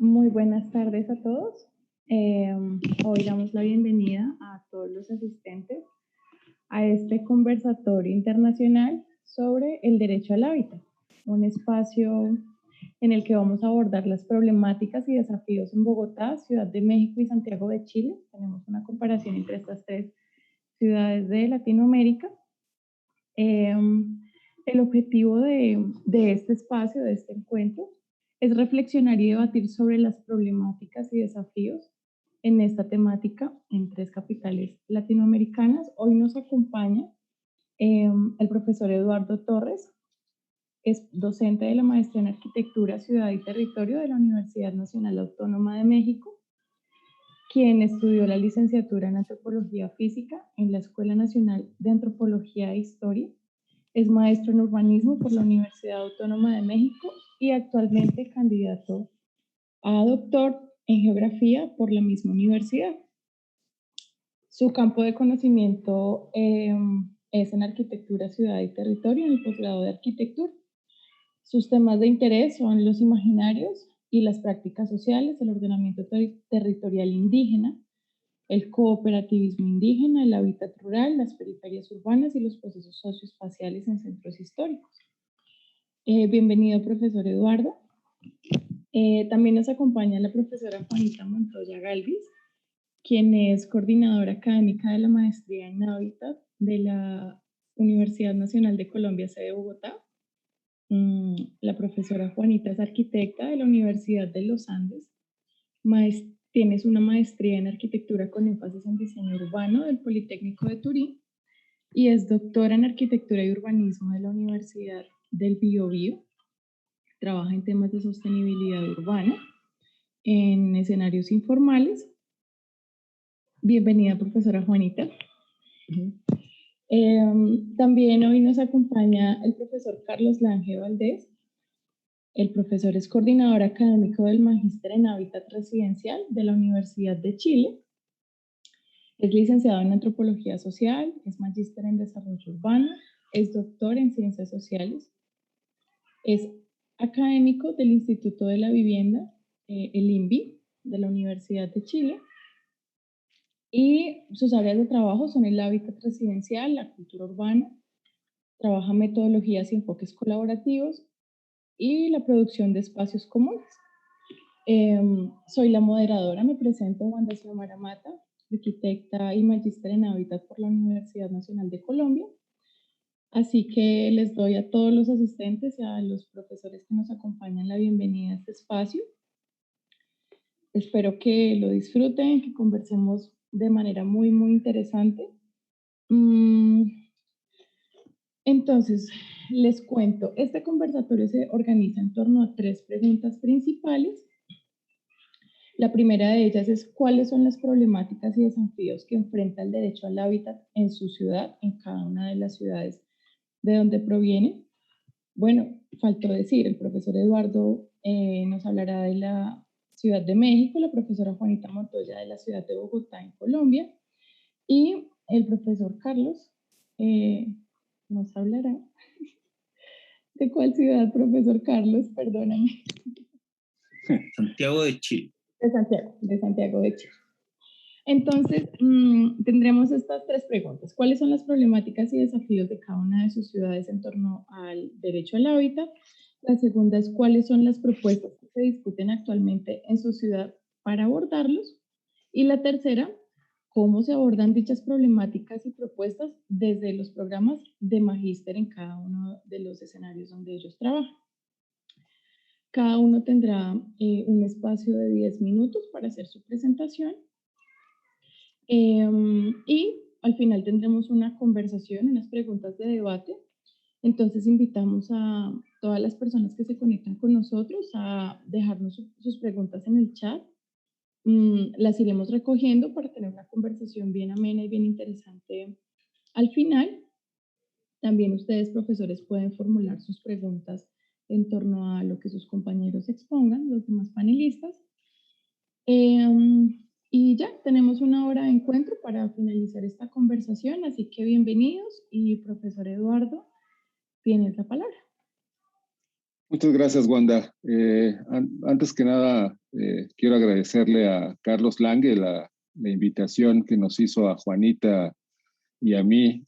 Muy buenas tardes a todos. Hoy damos la bienvenida a todos los asistentes a este conversatorio internacional sobre el derecho al hábitat, un espacio en el que vamos a abordar las problemáticas y desafíos en Bogotá, Ciudad de México y Santiago de Chile. Tenemos una comparación entre estas tres ciudades de Latinoamérica. El objetivo de este espacio, de este encuentro, es reflexionar y debatir sobre las problemáticas y desafíos en esta temática en tres capitales latinoamericanas. Hoy nos acompaña el profesor Eduardo Torres, es docente de la maestría en Arquitectura, Ciudad y Territorio de la Universidad Nacional Autónoma de México, quien estudió la licenciatura en Antropología Física en la Escuela Nacional de Antropología e Historia. Es maestro en urbanismo por la Universidad Autónoma de México y actualmente candidato a doctor en geografía por la misma universidad. Su campo de conocimiento es en arquitectura, ciudad y territorio, en el posgrado de arquitectura. Sus temas de interés son los imaginarios y las prácticas sociales, el ordenamiento territorial indígena, el cooperativismo indígena, el hábitat rural, las periferias urbanas y los procesos socioespaciales en centros históricos. Bienvenido, profesor Eduardo. También nos acompaña la profesora Juanita Montoya Galvis, quien es coordinadora académica de la maestría en hábitat de la Universidad Nacional de Colombia, sede Bogotá. La profesora Juanita es arquitecta de la Universidad de los Andes. Tienes una maestría en arquitectura con énfasis en diseño urbano del Politécnico de Turín y es doctora en arquitectura y urbanismo de la Universidad del Biobío. Trabaja en temas de sostenibilidad urbana en escenarios informales. Bienvenida, profesora Juanita. También hoy nos acompaña el profesor Carlos Lange Valdés. El profesor es coordinador académico del Magíster en Hábitat Residencial de la Universidad de Chile. Es licenciado en Antropología Social, es magíster en Desarrollo Urbano, es doctor en Ciencias Sociales, es académico del Instituto de la Vivienda, el INVI, de la Universidad de Chile, y sus áreas de trabajo son el hábitat residencial, la cultura urbana, trabaja metodologías y enfoques colaborativos y la producción de espacios comunes. Soy la moderadora, me presento, Wanda Xiomara Mata, arquitecta y magíster en hábitat por la Universidad Nacional de Colombia. Así que les doy a todos los asistentes y a los profesores que nos acompañan la bienvenida a este espacio. Espero que lo disfruten, que conversemos de manera muy interesante. Entonces, les cuento, este conversatorio se organiza en torno a tres preguntas principales. La primera de ellas es cuáles son las problemáticas y desafíos que enfrenta el derecho al hábitat en su ciudad, en cada una de las ciudades de donde proviene. Bueno, faltó decir, el profesor Eduardo nos hablará de la Ciudad de México, la profesora Juanita Montoya de la ciudad de Bogotá, en Colombia, y el profesor Carlos nos hablará. ¿De cuál ciudad, profesor Carlos? Perdóname. Santiago de Chile. De Santiago de Chile. Entonces, tendremos estas tres preguntas. ¿Cuáles son las problemáticas y desafíos de cada una de sus ciudades en torno al derecho al hábitat? La segunda es cuáles son las propuestas que se discuten actualmente en su ciudad para abordarlos. Y la tercera, cómo se abordan dichas problemáticas y propuestas desde los programas de magíster en cada uno de los escenarios donde ellos trabajan. Cada uno tendrá un espacio de 10 minutos para hacer su presentación. Y al final tendremos una conversación, unas preguntas de debate. Entonces invitamos a todas las personas que se conectan con nosotros a dejarnos sus preguntas en el chat. Las iremos recogiendo para tener una conversación bien amena y bien interesante al final. También ustedes, profesores, pueden formular sus preguntas en torno a lo que sus compañeros expongan, los demás panelistas. Y ya, tenemos una hora de encuentro para finalizar esta conversación, así que bienvenidos y profesor Eduardo, tienes la palabra. Muchas gracias, Wanda. Antes que nada, quiero agradecerle a Carlos Lange la invitación que nos hizo a Juanita y a mí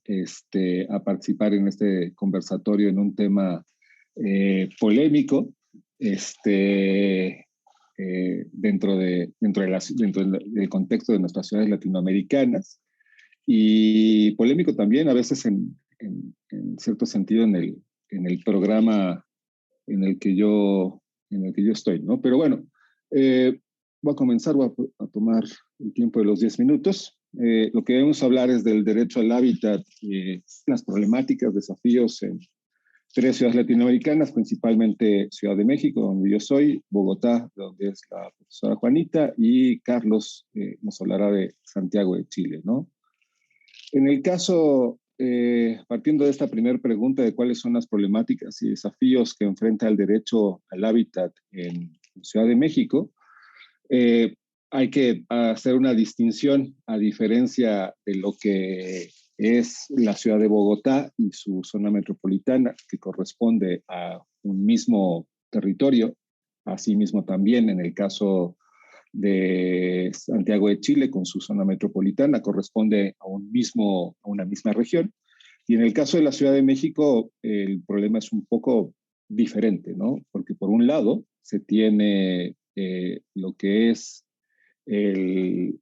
a participar en este conversatorio en un tema polémico dentro del contexto de nuestras ciudades latinoamericanas y polémico también a veces en cierto sentido en el programa en el que yo estoy, ¿no? Pero bueno, voy a comenzar, voy a tomar el tiempo de los 10 minutos. Lo que debemos hablar es del derecho al hábitat y las problemáticas, desafíos en 3 ciudades latinoamericanas, principalmente Ciudad de México, donde yo soy, Bogotá, donde es la profesora Juanita, y Carlos nos hablará de Santiago de Chile, ¿no? En el caso, partiendo de esta primera pregunta de cuáles son las problemáticas y desafíos que enfrenta el derecho al hábitat en Ciudad de México, hay que hacer una distinción a diferencia de lo que es la ciudad de Bogotá y su zona metropolitana, que corresponde a un mismo territorio. Asimismo también en el caso de Santiago de Chile con su zona metropolitana corresponde a una misma región. Y en el caso de la Ciudad de México, el problema es un poco diferente, ¿no? Porque por un lado se tiene lo que es el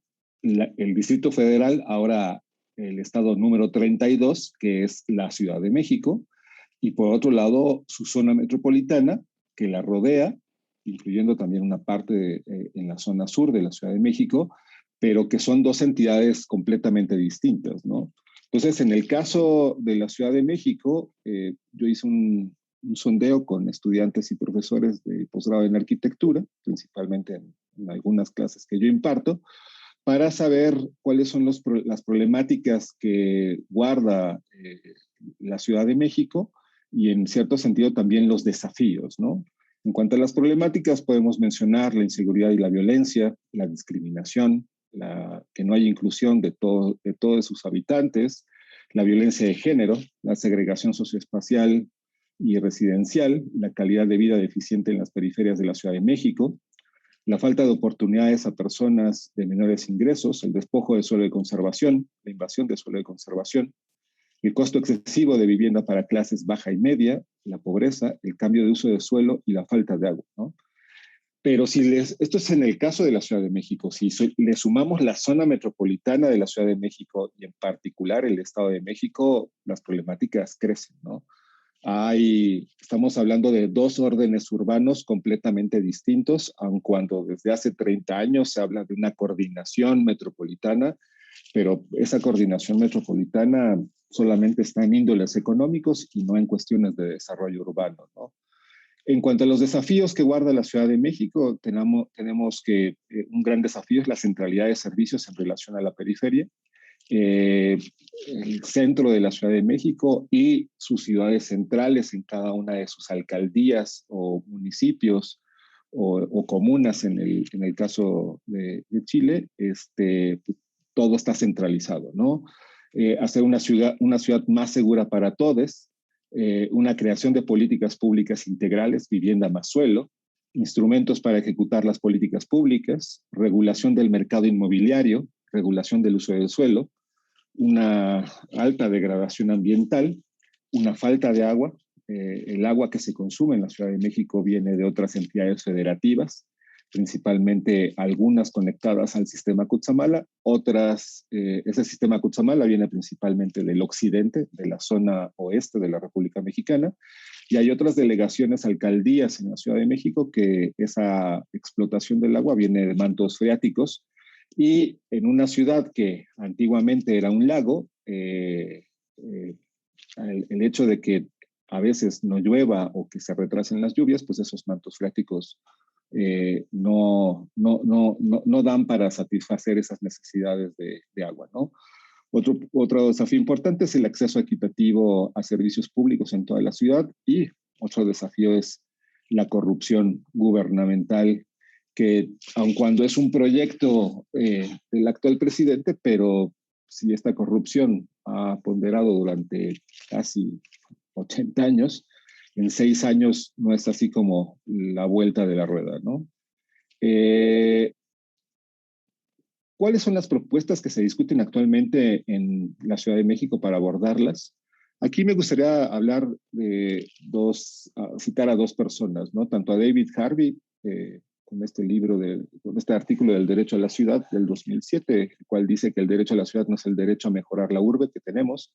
Distrito Federal, ahora el estado número 32, que es la Ciudad de México, y por otro lado su zona metropolitana, que la rodea, incluyendo también una parte en la zona sur de la Ciudad de México, pero que son 2 entidades completamente distintas, ¿no? Entonces, en el caso de la Ciudad de México, yo hice un sondeo con estudiantes y profesores de posgrado en arquitectura, principalmente en algunas clases que yo imparto, para saber cuáles son las problemáticas que guarda la Ciudad de México y en cierto sentido también los desafíos, ¿no? En cuanto a las problemáticas, podemos mencionar la inseguridad y la violencia, la discriminación, que no hay inclusión de todos sus habitantes, la violencia de género, la segregación socioespacial y residencial, la calidad de vida deficiente en las periferias de la Ciudad de México, la falta de oportunidades a personas de menores ingresos, el despojo de suelo de conservación, la invasión de suelo de conservación, el costo excesivo de vivienda para clases baja y media, la pobreza, el cambio de uso de suelo y la falta de agua, ¿no? Pero esto es en el caso de la Ciudad de México, si le sumamos la zona metropolitana de la Ciudad de México y en particular el Estado de México, las problemáticas crecen, ¿no? Estamos hablando de 2 órdenes urbanos completamente distintos, aun cuando desde hace 30 años se habla de una coordinación metropolitana, pero esa coordinación metropolitana solamente está en índoles económicos y no en cuestiones de desarrollo urbano, ¿no? En cuanto a los desafíos que guarda la Ciudad de México, tenemos que un gran desafío es la centralidad de servicios en relación a la periferia, el centro de la Ciudad de México y sus ciudades centrales en cada una de sus alcaldías o municipios o comunas en el caso de Chile, todo está centralizado, ¿no? Hacer una ciudad más segura para todos, una creación de políticas públicas integrales, vivienda más suelo, instrumentos para ejecutar las políticas públicas, regulación del mercado inmobiliario, regulación del uso del suelo, una alta degradación ambiental, una falta de agua. El agua que se consume en la Ciudad de México viene de otras entidades federativas, principalmente algunas conectadas al sistema Cutzamala, ese sistema Cutzamala viene principalmente del occidente, de la zona oeste de la República Mexicana, y hay otras delegaciones, alcaldías en la Ciudad de México que esa explotación del agua viene de mantos freáticos, y en una ciudad que antiguamente era un lago, el hecho de que a veces no llueva o que se retrasen las lluvias, pues esos mantos freáticos no dan para satisfacer esas necesidades de agua, ¿no? Otro desafío importante es el acceso equitativo a servicios públicos en toda la ciudad, y otro desafío es la corrupción gubernamental, que aun cuando es un proyecto del actual presidente, pero si esta corrupción ha ponderado durante casi 80 años, en 6 años no es así como la vuelta de la rueda, ¿no? ¿Cuáles son las propuestas que se discuten actualmente en la Ciudad de México para abordarlas? Aquí me gustaría hablar de citar a 2 personas, ¿no? Tanto a David Harvey, con este libro, con este artículo del derecho a la ciudad del 2007, el cual dice que el derecho a la ciudad no es el derecho a mejorar la urbe que tenemos,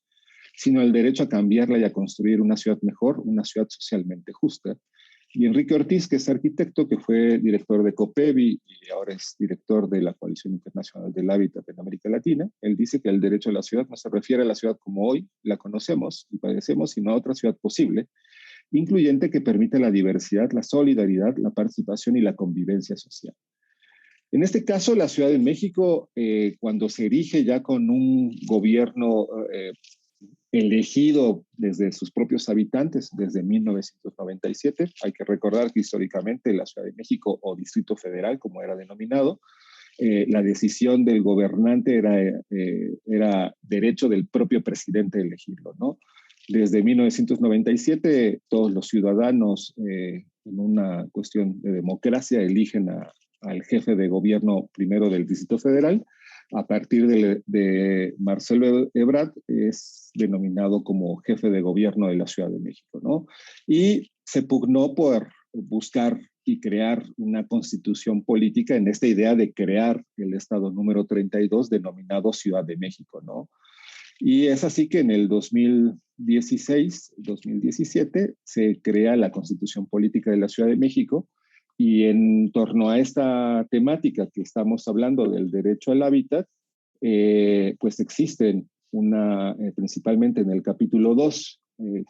sino el derecho a cambiarla y a construir una ciudad mejor, una ciudad socialmente justa. Y Enrique Ortiz, que es arquitecto, que fue director de COPEBI y ahora es director de la Coalición Internacional del Hábitat en América Latina, él dice que el derecho a la ciudad no se refiere a la ciudad como hoy la conocemos y padecemos, sino a otra ciudad posible, incluyente que permite la diversidad, la solidaridad, la participación y la convivencia social. En este caso, la Ciudad de México, cuando se erige ya con un gobierno elegido desde sus propios habitantes desde 1997. Hay que recordar que históricamente la Ciudad de México o Distrito Federal, como era denominado, la decisión del gobernante era derecho del propio presidente elegirlo, ¿no? Desde 1997, todos los ciudadanos, en una cuestión de democracia, eligen al jefe de gobierno primero del Distrito Federal. A partir de Marcelo Ebrard es denominado como jefe de gobierno de la Ciudad de México, ¿no? Y se pugnó por buscar y crear una constitución política en esta idea de crear el estado número 32 denominado Ciudad de México, ¿no? Y es así que en el 2016-2017 se crea la Constitución Política de la Ciudad de México, y en torno a esta temática que estamos hablando del derecho al hábitat, pues existen principalmente en el capítulo 2,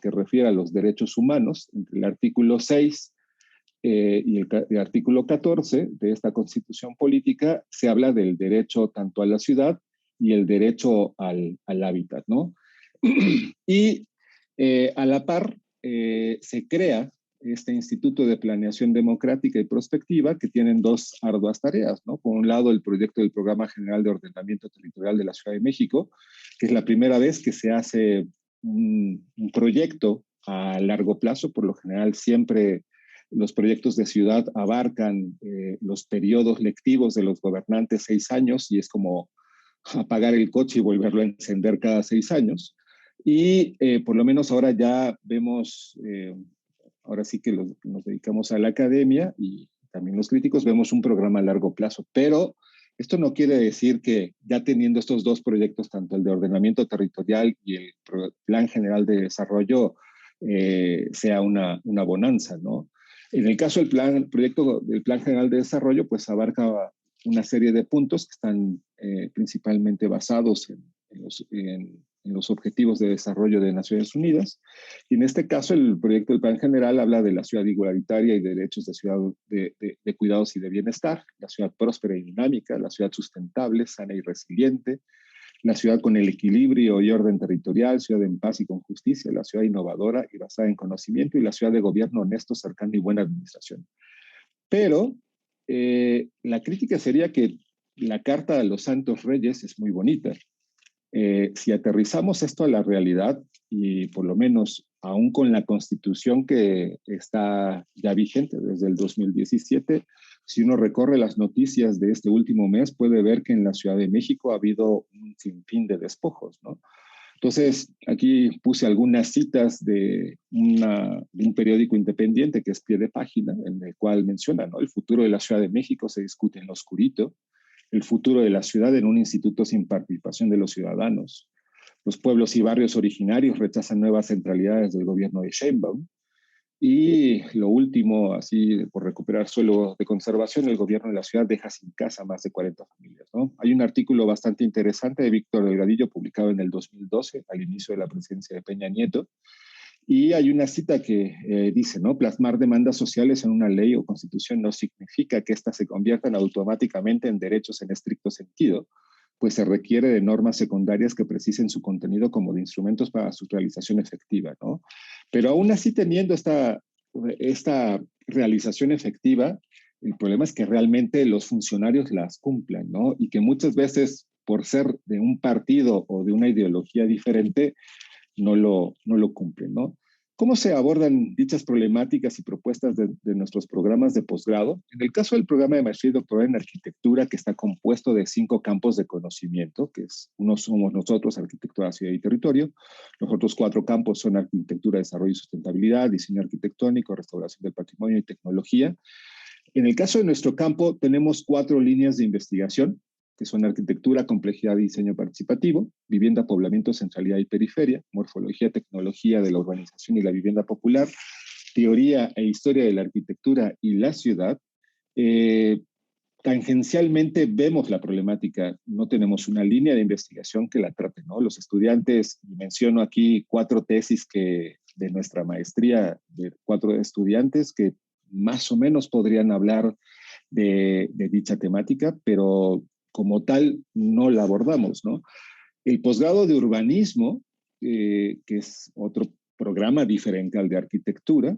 que refiere a los derechos humanos, entre el artículo 6 y el artículo 14 de esta Constitución Política, se habla del derecho tanto a la ciudad y el derecho al hábitat, ¿no? Y a la par se crea este Instituto de Planeación Democrática y Prospectiva, que tienen 2 arduas tareas, ¿no? Por un lado, el proyecto del Programa General de Ordenamiento Territorial de la Ciudad de México, que es la primera vez que se hace un proyecto a largo plazo. Por lo general, siempre los proyectos de ciudad abarcan los periodos lectivos de los gobernantes 6 años, y es como apagar el coche y volverlo a encender cada 6 años. Y por lo menos ahora ya vemos, ahora sí que nos dedicamos a la academia y también los críticos, vemos un programa a largo plazo, pero esto no quiere decir que ya teniendo estos 2 proyectos, tanto el de ordenamiento territorial y el Plan General de Desarrollo, sea una bonanza, ¿no? En el caso del proyecto del Plan General de Desarrollo, pues abarca una serie de puntos que están principalmente basados en los objetivos de desarrollo de Naciones Unidas. Y en este caso, el proyecto del Plan General habla de la ciudad igualitaria y de derechos de ciudad de cuidados y de bienestar, la ciudad próspera y dinámica, la ciudad sustentable, sana y resiliente, la ciudad con el equilibrio y orden territorial, ciudad en paz y con justicia, la ciudad innovadora y basada en conocimiento, y la ciudad de gobierno honesto, cercano y buena administración. Pero la crítica sería que la Carta de los Santos Reyes es muy bonita. Si aterrizamos esto a la realidad, y por lo menos aún con la Constitución que está ya vigente desde el 2017, si uno recorre las noticias de este último mes, puede ver que en la Ciudad de México ha habido un sinfín de despojos, ¿no? Entonces, aquí puse algunas citas de un periódico independiente que es Pie de Página, en el cual menciona, ¿no? El futuro de la Ciudad de México se discute en lo oscurito, el futuro de la ciudad en un instituto sin participación de los ciudadanos. Los pueblos y barrios originarios rechazan nuevas centralidades del gobierno de Sheinbaum. Y lo último, así por recuperar suelo de conservación, el gobierno de la ciudad deja sin casa a más de 40 familias, ¿no? Hay un artículo bastante interesante de Víctor Delgadillo publicado en el 2012, al inicio de la presidencia de Peña Nieto, y hay una cita que dice, ¿no? Plasmar demandas sociales en una ley o constitución no significa que éstas se conviertan automáticamente en derechos en estricto sentido, pues se requiere de normas secundarias que precisen su contenido como de instrumentos para su realización efectiva, ¿no? Pero aún así, teniendo esta realización efectiva, el problema es que realmente los funcionarios las cumplan, ¿no? Y que muchas veces, por ser de un partido o de una ideología diferente, no lo cumplen, ¿no? ¿Cómo se abordan dichas problemáticas y propuestas de nuestros programas de posgrado? En el caso del programa de maestría y doctorado en arquitectura, que está compuesto de 5 campos de conocimiento, que es, uno somos nosotros, arquitectura, ciudad y territorio. Los otros 4 campos son arquitectura, desarrollo y sustentabilidad, diseño arquitectónico, restauración del patrimonio y tecnología. En el caso de nuestro campo, tenemos 4 líneas de investigación, que son arquitectura, complejidad y diseño participativo, vivienda, poblamiento, centralidad y periferia, morfología, tecnología de la urbanización y la vivienda popular, teoría e historia de la arquitectura y la ciudad. Tangencialmente vemos la problemática, no tenemos una línea de investigación que la trate, ¿no? Los estudiantes, y menciono aquí 4 tesis de nuestra maestría, de 4 estudiantes que más o menos podrían hablar de dicha temática, pero como tal no la abordamos, ¿no? El posgrado de urbanismo, que es otro programa diferente al de arquitectura,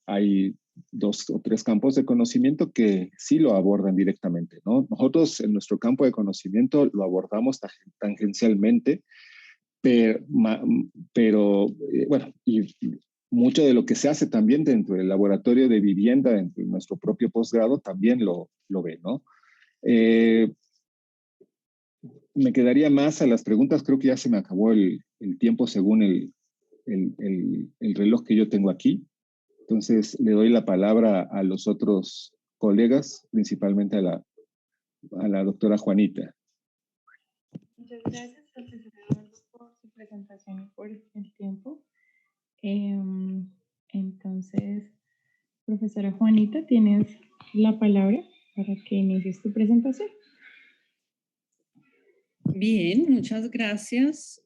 hay 2 o 3 campos de conocimiento que sí lo abordan directamente, ¿no? Nosotros en nuestro campo de conocimiento lo abordamos tangencialmente, pero bueno, y mucho de lo que se hace también dentro del laboratorio de vivienda, dentro de nuestro propio posgrado, también lo ve, ¿no? Me quedaría más a las preguntas, creo que ya se me acabó el tiempo según el reloj que yo tengo aquí. Entonces le doy la palabra a los otros colegas, principalmente a la doctora Juanita. Muchas gracias, profesor Eduardo, por su presentación y por el tiempo. Entonces, profesora Juanita, tienes la palabra para que inicies tu presentación. Bien, muchas gracias.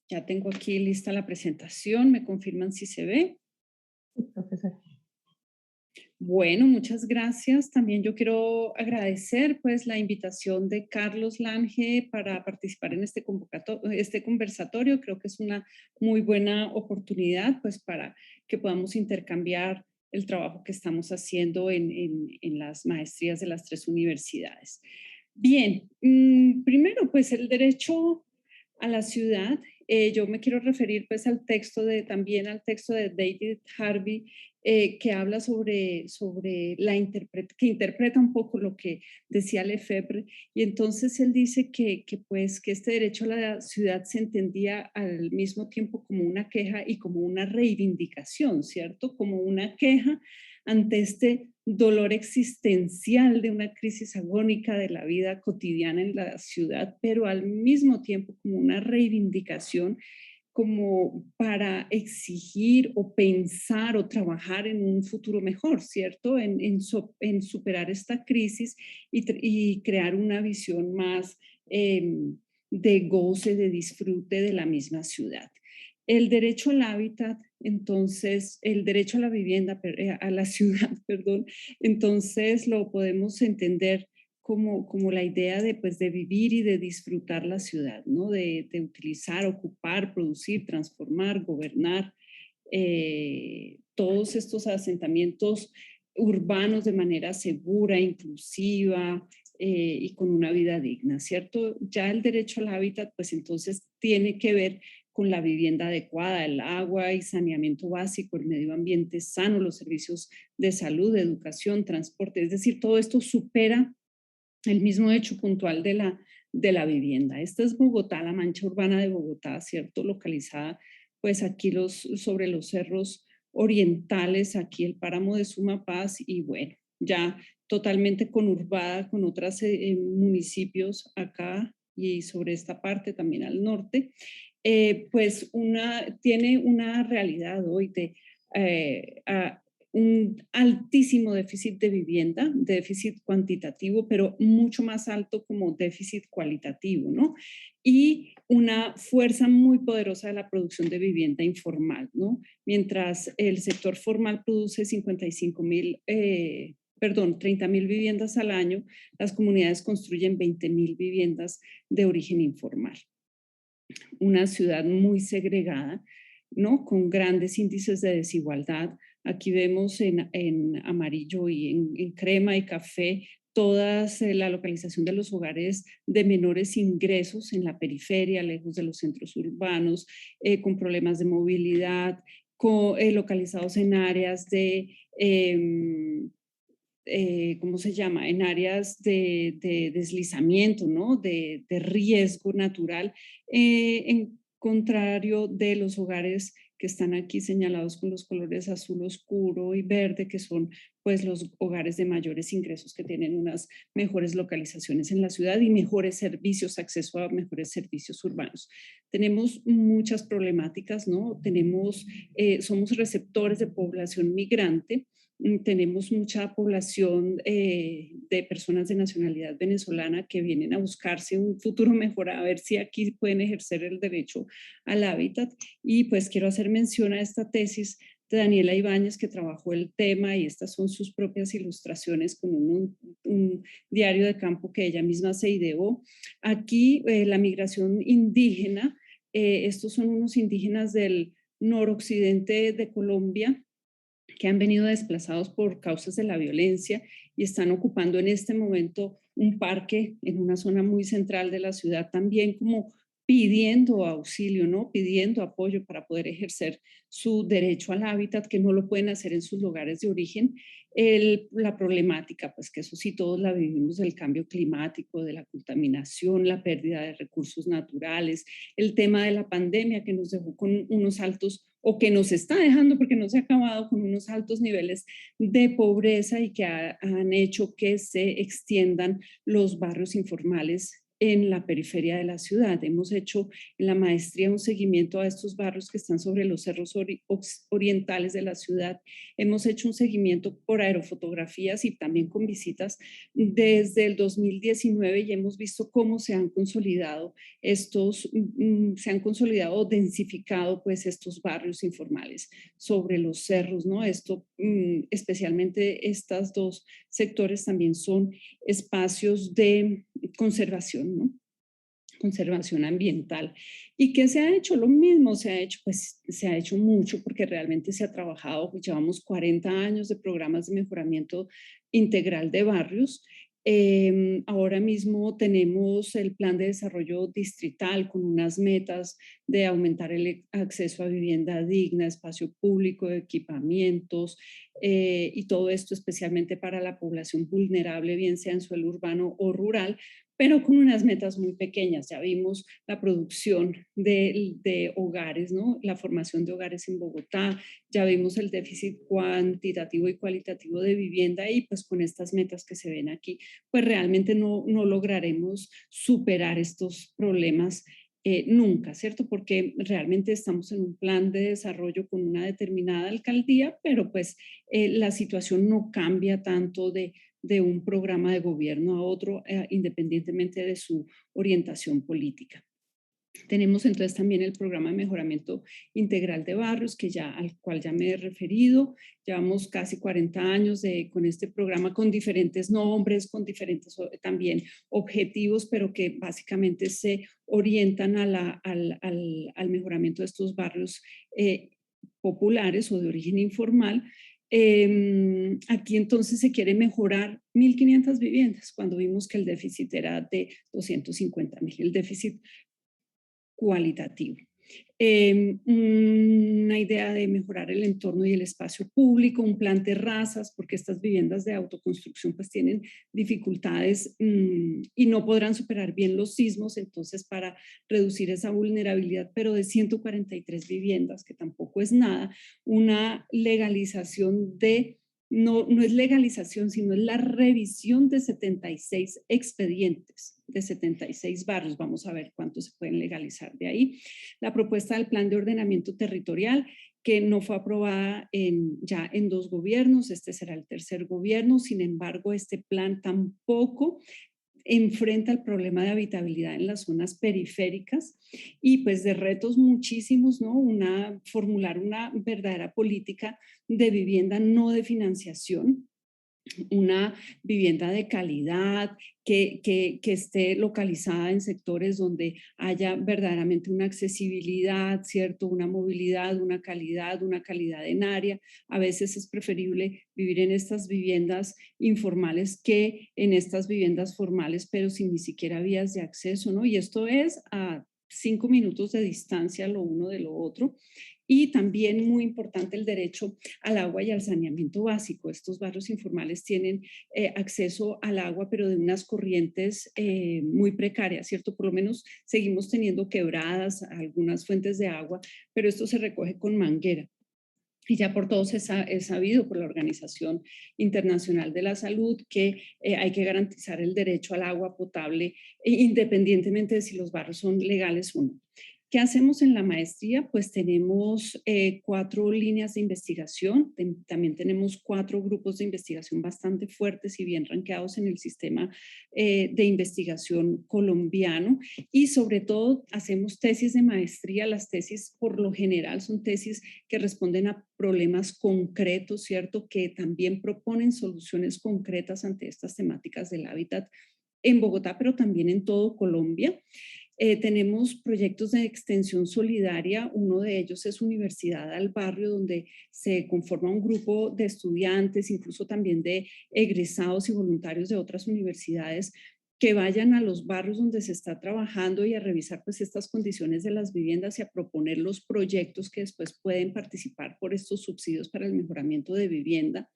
Ya tengo aquí lista la presentación. ¿Me confirman si se ve? Sí, profesora. Bueno, muchas gracias. También yo quiero agradecer pues la invitación de Carlos Lange para participar en este conversatorio. Creo que es una muy buena oportunidad pues para que podamos intercambiar el trabajo que estamos haciendo en las maestrías de las 3 universidades. Bien, primero pues el derecho a la ciudad. Yo me quiero referir pues también al texto de David Harvey, que habla sobre que interpreta un poco lo que decía Lefebvre, y entonces él dice que este derecho a la ciudad se entendía al mismo tiempo como una queja y como una reivindicación, ¿cierto? Como una queja ante este dolor existencial de una crisis agónica de la vida cotidiana en la ciudad, pero al mismo tiempo como una reivindicación como para exigir o pensar o trabajar en un futuro mejor, ¿cierto? En superar esta crisis y crear una visión más de goce, de disfrute de la misma ciudad. El derecho al hábitat, entonces, el derecho a la vivienda, a la ciudad, perdón, entonces lo podemos entender como la idea de vivir y de disfrutar la ciudad, ¿no? De utilizar, ocupar, producir, transformar, gobernar todos estos asentamientos urbanos de manera segura, inclusiva y con una vida digna, ¿cierto? Ya el derecho al hábitat, pues entonces tiene que ver con la vivienda adecuada, el agua y saneamiento básico, el medio ambiente sano, los servicios de salud, de educación, transporte, es decir, todo esto supera el mismo hecho puntual de la vivienda. Esta es Bogotá, la mancha urbana de Bogotá, ¿cierto? Localizada pues aquí sobre los cerros orientales, aquí el páramo de Sumapaz y bueno, ya totalmente conurbada con otros municipios acá y sobre esta parte también al norte. Pues tiene una realidad hoy de un altísimo déficit de vivienda, déficit cuantitativo, pero mucho más alto como déficit cualitativo, ¿no? Y una fuerza muy poderosa de la producción de vivienda informal, ¿no? Mientras el sector formal produce 30.000 viviendas al año, las comunidades construyen 20.000 viviendas de origen informal. Una ciudad muy segregada, ¿no? Con grandes índices de desigualdad. Aquí vemos en amarillo y en crema y café todas la localización de los hogares de menores ingresos en la periferia, lejos de los centros urbanos, con problemas de movilidad, localizados en áreas de, ¿cómo se llama? En áreas de deslizamiento, ¿no? De riesgo natural, en contrario de los hogares que están aquí señalados con los colores azul oscuro y verde, que son pues los hogares de mayores ingresos que tienen unas mejores localizaciones en la ciudad y mejores servicios, acceso a mejores servicios urbanos. Tenemos muchas problemáticas, ¿no? Somos receptores de población migrante. Tenemos mucha población de personas de nacionalidad venezolana que vienen a buscarse un futuro mejor, a ver si aquí pueden ejercer el derecho al hábitat. Y pues quiero hacer mención a esta tesis de Daniela Ibáñez, que trabajó el tema, y estas son sus propias ilustraciones con un diario de campo que ella misma se ideó. Aquí la migración indígena, estos son unos indígenas del noroccidente de Colombia, que han venido desplazados por causas de la violencia y están ocupando en este momento un parque en una zona muy central de la ciudad, también como pidiendo auxilio, ¿no? Pidiendo apoyo para poder ejercer su derecho al hábitat, que no lo pueden hacer en sus lugares de origen. La problemática, pues que eso sí todos la vivimos, del cambio climático, de la contaminación, la pérdida de recursos naturales, el tema de la pandemia que nos dejó con unos altos, o que nos está dejando porque no se ha acabado, con unos altos niveles de pobreza y que han hecho que se extiendan los barrios informales en la periferia de la ciudad. Hemos hecho en la maestría un seguimiento a estos barrios que están sobre los cerros orientales de la ciudad. Hemos hecho un seguimiento por aerofotografías y también con visitas desde el 2019 y hemos visto cómo se han consolidado o densificado pues estos barrios informales sobre los cerros, ¿no? Esto, especialmente estos dos sectores también son espacios de conservación, ¿no? Conservación ambiental. ¿Y qué se ha hecho? Lo mismo se ha hecho, pues se ha hecho mucho porque realmente se ha trabajado, pues, llevamos 40 años de programas de mejoramiento integral de barrios. Ahora mismo tenemos el plan de desarrollo distrital con unas metas de aumentar el acceso a vivienda digna, espacio público, equipamientos y todo esto especialmente para la población vulnerable, bien sea en suelo urbano o rural, pero con unas metas muy pequeñas. Ya vimos la producción de hogares, ¿no? La formación de hogares en Bogotá, ya vimos el déficit cuantitativo y cualitativo de vivienda y pues con estas metas que se ven aquí, pues realmente no lograremos superar estos problemas nunca, ¿cierto? Porque realmente estamos en un plan de desarrollo con una determinada alcaldía, pero pues la situación no cambia tanto de un programa de gobierno a otro, independientemente de su orientación política. Tenemos entonces también el programa de mejoramiento integral de barrios, al cual ya me he referido. Llevamos casi 40 años con este programa, con diferentes nombres, con diferentes también objetivos, pero que básicamente se orientan al mejoramiento de estos barrios populares o de origen informal. Aquí entonces se quiere mejorar 1.500 viviendas, cuando vimos que el déficit era de 250.000, el déficit cualitativo. Una idea de mejorar el entorno y el espacio público, un plan terrazas, porque estas viviendas de autoconstrucción pues tienen dificultades y no podrán superar bien los sismos, entonces para reducir esa vulnerabilidad, pero de 143 viviendas, que tampoco es nada, una legalización no es legalización, sino es la revisión de 76 expedientes, de 76 barrios. Vamos a ver cuántos se pueden legalizar de ahí. La propuesta del plan de ordenamiento territorial, que no fue aprobada ya en 2 gobiernos, este será el 3er gobierno, sin embargo, este plan tampoco enfrenta el problema de habitabilidad en las zonas periféricas y pues de retos muchísimos, ¿no? Formular una verdadera política de vivienda, no de financiación, una vivienda de calidad, que esté localizada en sectores donde haya verdaderamente una accesibilidad, ¿cierto? Una movilidad, una calidad en área. A veces es preferible vivir en estas viviendas informales que en estas viviendas formales, pero sin ni siquiera vías de acceso, ¿no? Y esto es a 5 minutos de distancia lo uno de lo otro. Y también muy importante el derecho al agua y al saneamiento básico. Estos barrios informales tienen acceso al agua, pero de unas corrientes muy precarias, ¿cierto? Por lo menos seguimos teniendo quebradas algunas fuentes de agua, pero esto se recoge con manguera. Y ya por todos es sabido por la Organización Internacional de la Salud que hay que garantizar el derecho al agua potable independientemente de si los barrios son legales o no. ¿Qué hacemos en la maestría? Pues tenemos 4 líneas de investigación, también tenemos 4 grupos de investigación bastante fuertes y bien rankeados en el sistema de investigación colombiano y sobre todo hacemos tesis de maestría. Las tesis por lo general son tesis que responden a problemas concretos, ¿cierto? Que también proponen soluciones concretas ante estas temáticas del hábitat en Bogotá, pero también en todo Colombia. Tenemos proyectos de extensión solidaria, uno de ellos es Universidad al Barrio, donde se conforma un grupo de estudiantes, incluso también de egresados y voluntarios de otras universidades, que vayan a los barrios donde se está trabajando y a revisar pues estas condiciones de las viviendas y a proponer los proyectos que después pueden participar por estos subsidios para el mejoramiento de vivienda.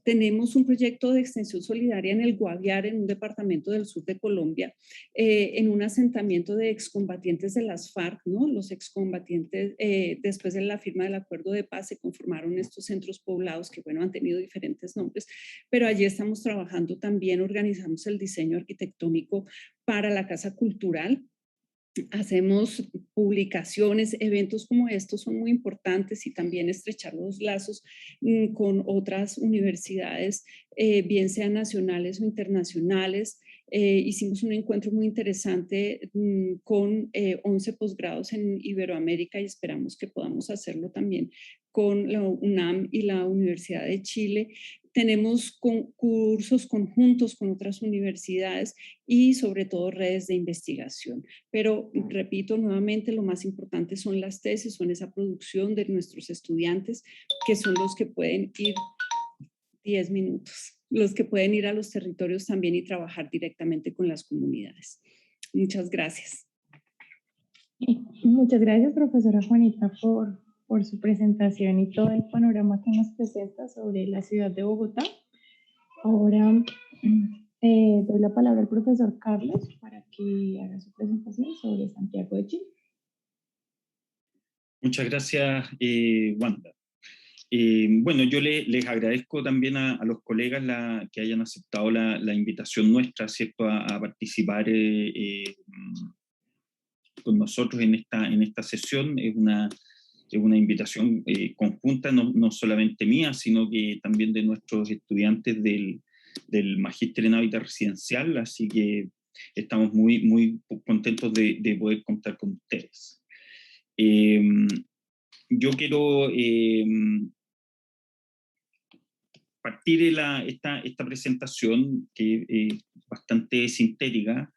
Tenemos un proyecto de extensión solidaria en el Guaviare, en un departamento del sur de Colombia, en un asentamiento de excombatientes de las FARC, ¿no? Los excombatientes, después de la firma del acuerdo de paz, se conformaron estos centros poblados que, bueno, han tenido diferentes nombres, pero allí estamos trabajando también, organizamos el diseño arquitectónico para la Casa Cultural. Hacemos publicaciones, eventos como estos son muy importantes y también estrechar los lazos con otras universidades, bien sean nacionales o internacionales. Hicimos un encuentro muy interesante con 11 posgrados en Iberoamérica y esperamos que podamos hacerlo también con la UNAM y la Universidad de Chile. Tenemos cursos conjuntos con otras universidades y sobre todo redes de investigación. Pero repito nuevamente, lo más importante son las tesis, son esa producción de nuestros estudiantes, que son los que pueden ir 10 minutos, los que pueden ir a los territorios también y trabajar directamente con las comunidades. Muchas gracias. Muchas gracias, profesora Juanita, por su presentación y todo el panorama que nos presenta sobre la ciudad de Bogotá. Ahora doy la palabra al profesor Carlos para que haga su presentación sobre Santiago de Chile. Muchas gracias, Wanda. Bueno, yo les agradezco también a los colegas que hayan aceptado la invitación nuestra, ¿cierto?, a participar con nosotros en esta sesión. Es una invitación conjunta, no solamente mía, sino que también de nuestros estudiantes del Magíster en Hábitat Residencial, así que estamos muy, muy contentos de poder contar con ustedes. Yo quiero partir esta presentación, que es bastante sintética,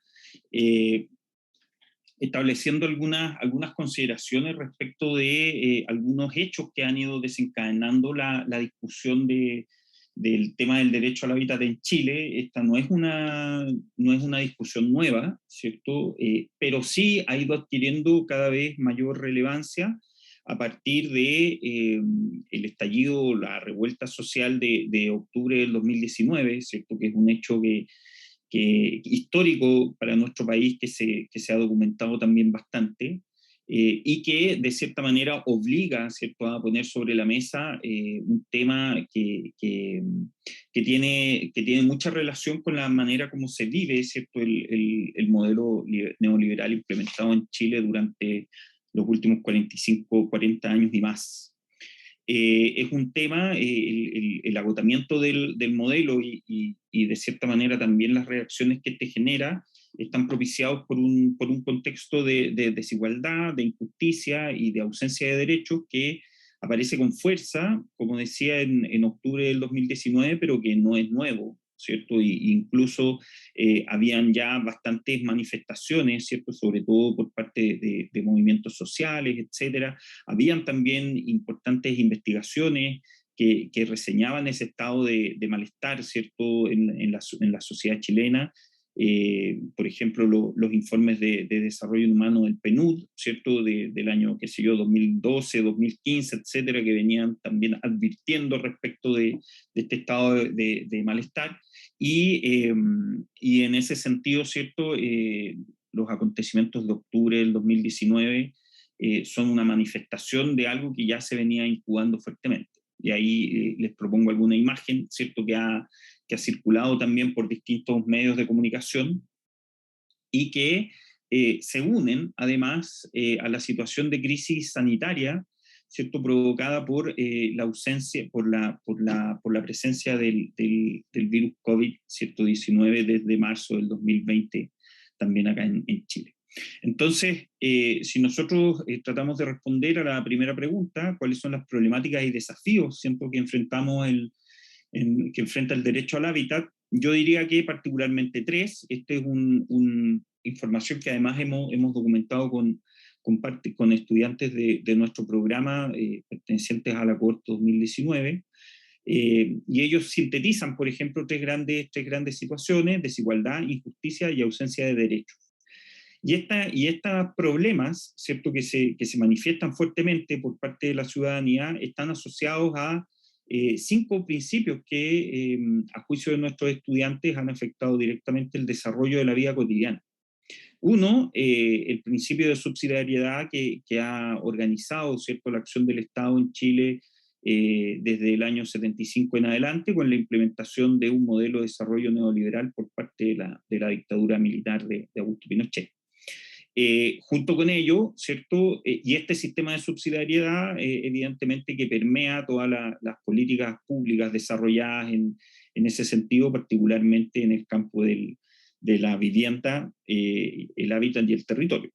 estableciendo algunas consideraciones respecto de algunos hechos que han ido desencadenando la discusión del tema del derecho al hábitat en Chile. Esta no es una discusión nueva, ¿cierto? Pero sí ha ido adquiriendo cada vez mayor relevancia a partir de el estallido, la revuelta social de octubre del 2019, ¿cierto?, que es un hecho que histórico para nuestro país, que se ha documentado también bastante, y que de cierta manera obliga, ¿cierto?, a poner sobre la mesa un tema que tiene mucha relación con la manera como se vive, ¿cierto?, el modelo neoliberal implementado en Chile durante los últimos 40 años y más. Es un tema, el agotamiento del modelo y de cierta manera también las reacciones que este genera están propiciados por un contexto de desigualdad, de injusticia y de ausencia de derechos que aparece con fuerza, como decía, en octubre del 2019, pero que no es nuevo, ¿cierto? Y incluso habían ya bastantes manifestaciones, ¿cierto? Sobre todo por parte de movimientos sociales, etcétera. Habían también importantes investigaciones que reseñaban ese estado de malestar, ¿cierto? En la sociedad chilena. Por ejemplo, los informes de desarrollo humano del PNUD, ¿cierto? Del año, qué sé yo, 2012, 2015, etcétera, que venían también advirtiendo respecto de este estado de malestar. Y en ese sentido, ¿cierto? Los acontecimientos de octubre del 2019 son una manifestación de algo que ya se venía incubando fuertemente. Y ahí les propongo alguna imagen, ¿cierto? Que ha circulado también por distintos medios de comunicación y que se unen además a la situación de crisis sanitaria, ¿cierto? Provocada por la ausencia, por la presencia del virus COVID-19 desde marzo del 2020, también acá en Chile. Entonces, si nosotros tratamos de responder a la primera pregunta, ¿cuáles son las problemáticas y desafíos, siempre que enfrentamos que enfrenta el derecho al hábitat? Yo diría que particularmente tres. Esta es una información que además hemos documentado con estudiantes de nuestro programa pertenecientes a la cohorte 2019. Y ellos sintetizan, por ejemplo, tres grandes situaciones: desigualdad, injusticia y ausencia de derechos. Y estos problemas, ¿cierto?, que se manifiestan fuertemente por parte de la ciudadanía, están asociados a 5 principios que, a juicio de nuestros estudiantes, han afectado directamente el desarrollo de la vida cotidiana. Uno, el principio de subsidiariedad que ha organizado, ¿cierto?, la acción del Estado en Chile desde el año 75 en adelante, con la implementación de un modelo de desarrollo neoliberal por parte de la dictadura militar de Augusto Pinochet. Junto con ello, ¿cierto? Y este sistema de subsidiariedad, evidentemente, que permea todas las políticas públicas desarrolladas en ese sentido, particularmente en el campo de la vivienda, el hábitat y el territorio.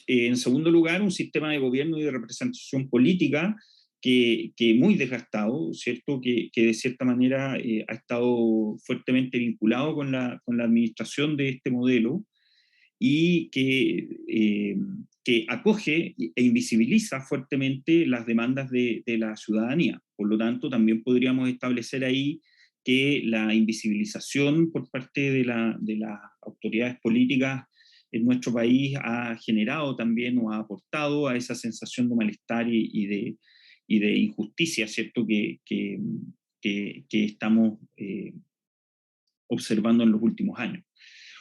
En segundo lugar, un sistema de gobierno y de representación política que muy desgastado, ¿cierto? Que de cierta manera ha estado fuertemente vinculado con la administración de este modelo, y que acoge e invisibiliza fuertemente las demandas de la ciudadanía. Por lo tanto, también podríamos establecer ahí que la invisibilización por parte de las autoridades políticas en nuestro país ha generado también o ha aportado a esa sensación de malestar y de injusticia, ¿cierto?, que estamos observando en los últimos años.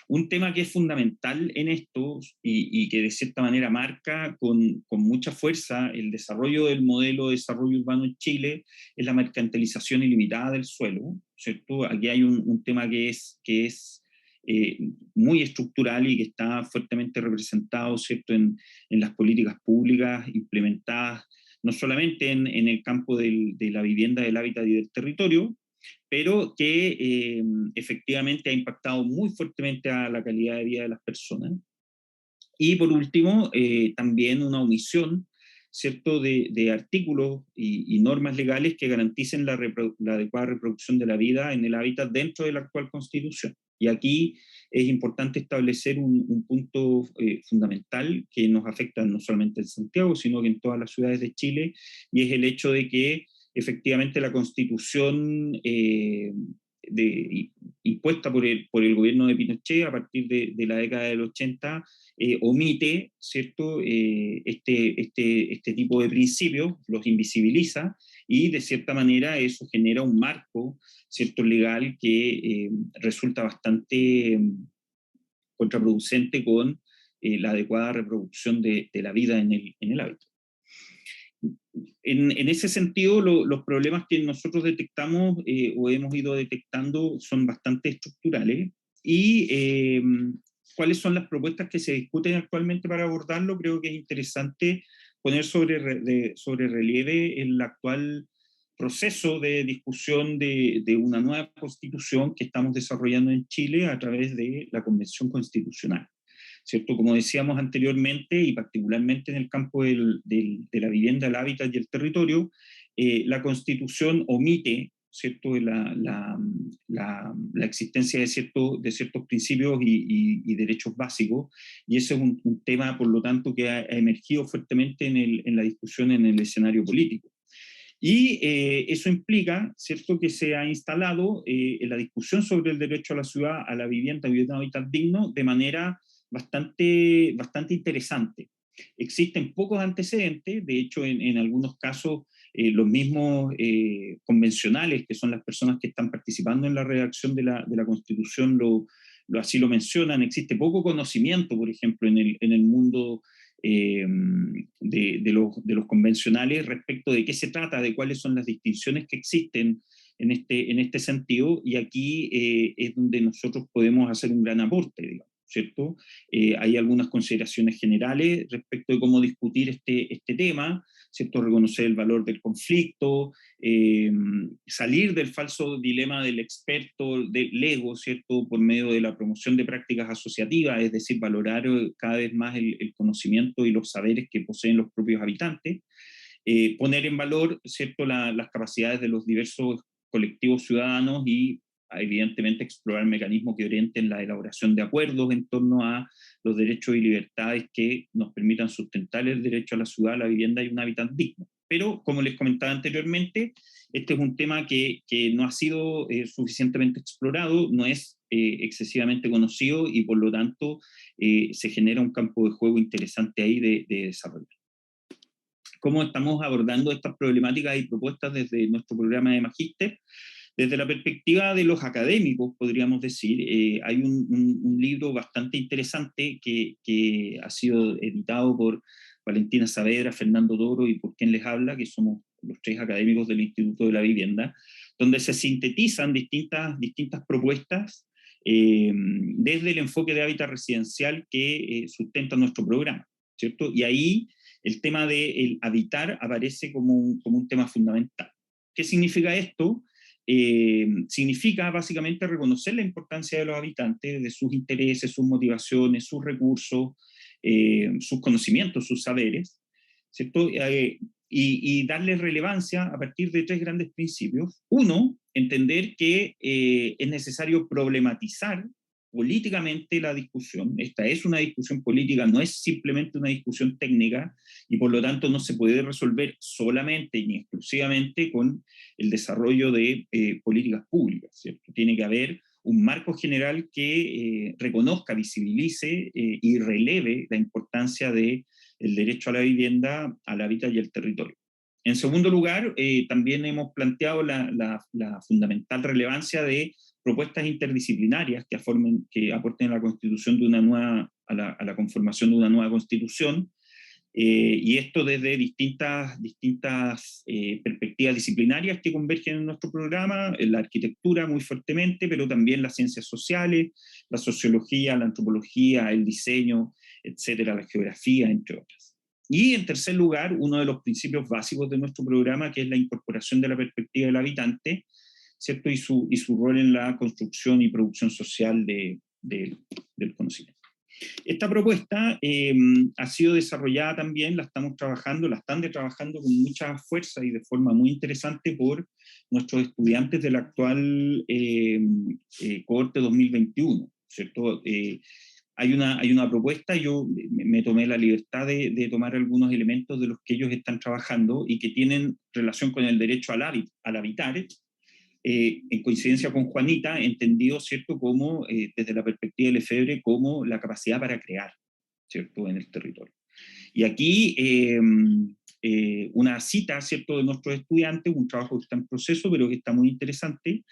Un tema que es fundamental en esto y que de cierta manera marca con mucha fuerza el desarrollo del modelo de desarrollo urbano en Chile es la mercantilización ilimitada del suelo, ¿cierto? Aquí hay un tema que es muy estructural y que está fuertemente representado, ¿cierto?, en las políticas públicas implementadas no solamente en el campo de la vivienda, del hábitat y del territorio, pero que efectivamente ha impactado muy fuertemente a la calidad de vida de las personas. Y por último, también una omisión, ¿cierto?, de artículos y normas legales que garanticen la adecuada reproducción de la vida en el hábitat dentro de la actual Constitución. Y aquí es importante establecer un punto fundamental que nos afecta no solamente en Santiago, sino que en todas las ciudades de Chile, y es el hecho de que efectivamente la Constitución impuesta por el gobierno de Pinochet a partir de la década del 80 omite, ¿cierto?, este tipo de principios, los invisibiliza, y de cierta manera eso genera un marco, ¿cierto?, legal que resulta bastante contraproducente con la adecuada reproducción de la vida en el hábitat. En ese sentido, los problemas que nosotros detectamos o hemos ido detectando son bastante estructurales. Y cuáles son las propuestas que se discuten actualmente para abordarlo. Creo que es interesante poner sobre relieve el actual proceso de discusión de una nueva constitución que estamos desarrollando en Chile a través de la Convención Constitucional. ¿cierto? Como decíamos anteriormente, y particularmente en el campo de la vivienda, el hábitat y el territorio, la Constitución omite, ¿cierto?, la existencia de ciertos principios y derechos básicos, y ese es un tema, por lo tanto, que ha emergido fuertemente en la discusión en el escenario político. Y eso implica, ¿cierto?, que se ha instalado en la discusión sobre el derecho a la ciudad, a la vivienda y a un hábitat digno de manera bastante interesante. Existen pocos antecedentes, de hecho en algunos casos los mismos convencionales, que son las personas que están participando en la redacción de la Constitución, así lo mencionan. Existe poco conocimiento, por ejemplo, en el mundo de los convencionales respecto de qué se trata, de cuáles son las distinciones que existen en este sentido, y aquí es donde nosotros podemos hacer un gran aporte, digamos, ¿cierto? Hay algunas consideraciones generales respecto de cómo discutir este tema, ¿cierto? Reconocer el valor del conflicto, salir del falso dilema del experto, del ego, ¿cierto? Por medio de la promoción de prácticas asociativas, es decir, valorar cada vez más el conocimiento y los saberes que poseen los propios habitantes, poner en valor, ¿cierto?, las capacidades de los diversos colectivos ciudadanos y evidentemente explorar mecanismos que orienten la elaboración de acuerdos en torno a los derechos y libertades que nos permitan sustentar el derecho a la ciudad, a la vivienda y un hábitat digno. Pero, como les comentaba anteriormente, este es un tema que no ha sido suficientemente explorado, no es excesivamente conocido, y por lo tanto se genera un campo de juego interesante ahí de desarrollo. ¿Cómo estamos abordando estas problemáticas y propuestas desde nuestro programa de magíster? Desde la perspectiva de los académicos, podríamos decir, hay un libro bastante interesante que ha sido editado por Valentina Saavedra, Fernando Toro y por quien les habla, que somos los tres académicos del Instituto de la Vivienda, donde se sintetizan distintas propuestas desde el enfoque de hábitat residencial que sustenta nuestro programa, ¿cierto? Y ahí el tema del habitar aparece como un tema fundamental. ¿Qué significa esto? Significa básicamente reconocer la importancia de los habitantes, de sus intereses, sus motivaciones, sus recursos, sus conocimientos, sus saberes, ¿cierto? Y darle relevancia a partir de tres grandes principios. Uno, entender que es necesario problematizar políticamente la discusión. Esta es una discusión política, no es simplemente una discusión técnica, y por lo tanto no se puede resolver solamente ni exclusivamente con el desarrollo de políticas públicas, ¿cierto? Tiene que haber un marco general que reconozca, visibilice y releve la importancia del derecho a la vivienda, al hábitat y al territorio. En segundo lugar, también hemos planteado la fundamental relevancia de propuestas interdisciplinarias que aporten a la constitución de una nueva, a la conformación de una nueva constitución, y esto desde distintas perspectivas disciplinarias que convergen en nuestro programa, en la arquitectura muy fuertemente, pero también las ciencias sociales, la sociología, la antropología, el diseño, etcétera, la geografía, entre otras. Y en tercer lugar, uno de los principios básicos de nuestro programa, que es la incorporación de la perspectiva del habitante, ¿cierto? Y su rol en la construcción y producción social del conocimiento. Esta propuesta ha sido desarrollada también, la están trabajando con mucha fuerza y de forma muy interesante por nuestros estudiantes del actual cohorte 2021, ¿cierto? Hay una propuesta, yo me tomé la libertad de tomar algunos elementos de los que ellos están trabajando y que tienen relación con el derecho al habitar, en coincidencia con Juanita, entendido, ¿cierto?, como, desde la perspectiva del Lefebvre, como la capacidad para crear, ¿cierto?, en el territorio. Y aquí una cita, ¿cierto?, de nuestros estudiantes, un trabajo que está en proceso, pero que está muy interesante,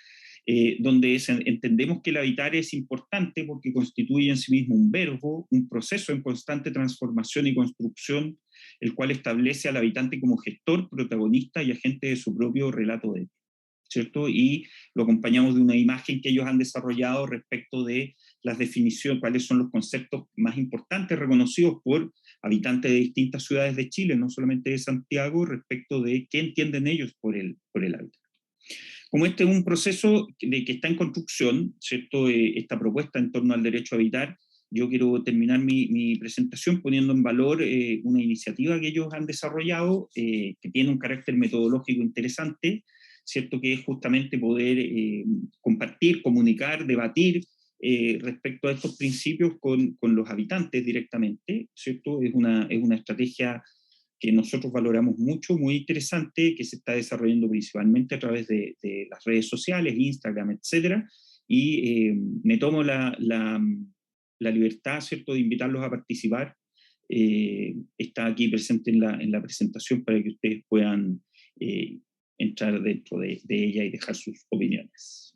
donde entendemos que el habitar es importante porque constituye en sí mismo un verbo, un proceso en constante transformación y construcción, el cual establece al habitante como gestor, protagonista y agente de su propio relato de vida, ¿cierto? Y lo acompañamos de una imagen que ellos han desarrollado respecto de las definiciones, cuáles son los conceptos más importantes reconocidos por habitantes de distintas ciudades de Chile, no solamente de Santiago, respecto de qué entienden ellos por el hábitat. Como este es un proceso que está en construcción, ¿cierto? Esta propuesta en torno al derecho a habitar yo quiero terminar mi presentación poniendo en valor una iniciativa que ellos han desarrollado, que tiene un carácter metodológico interesante, ¿cierto? Que es justamente poder compartir, comunicar, debatir respecto a estos principios con los habitantes directamente, ¿cierto? Es una estrategia que nosotros valoramos mucho, muy interesante, que se está desarrollando principalmente a través de las redes sociales, Instagram, etcétera, y me tomo la libertad, ¿cierto?, de invitarlos a participar. Está aquí presente en la presentación para que ustedes puedan entrar dentro de ella y dejar sus opiniones.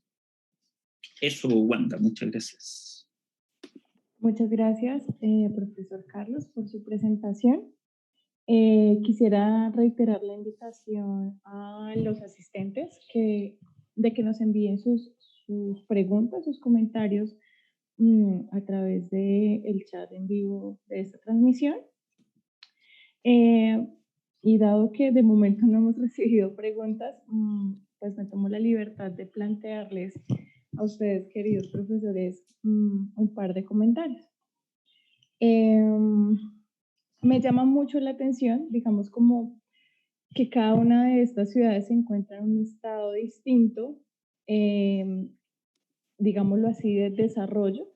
Eso, Wanda, muchas gracias. Muchas gracias, profesor Carlos, por su presentación. Quisiera reiterar la invitación a los asistentes de que nos envíen sus preguntas, sus comentarios a través del chat en vivo de esta transmisión. Y dado que de momento no hemos recibido preguntas, pues me tomo la libertad de plantearles a ustedes, queridos profesores, un par de comentarios. Me llama mucho la atención, digamos, como que cada una de estas ciudades se encuentra en un estado distinto, digámoslo así, de desarrollo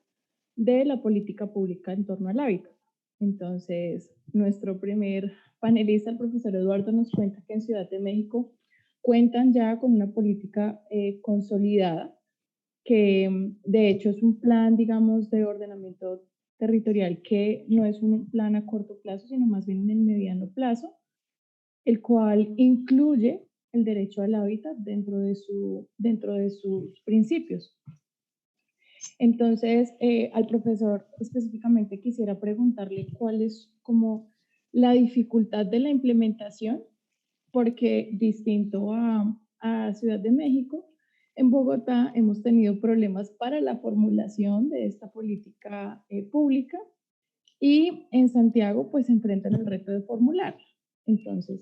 de la política pública en torno al hábitat. Entonces, nuestro primer panelista, el profesor Eduardo, nos cuenta que en Ciudad de México cuentan ya con una política consolidada, que de hecho es un plan, digamos, de ordenamiento territorial que no es un plan a corto plazo, sino más bien en el mediano plazo, el cual incluye el derecho al hábitat dentro de sus principios. Entonces, al profesor específicamente quisiera preguntarle cuál es como la dificultad de la implementación, porque distinto a Ciudad de México, en Bogotá hemos tenido problemas para la formulación de esta política pública y en Santiago pues se enfrentan el reto de formularla. Entonces,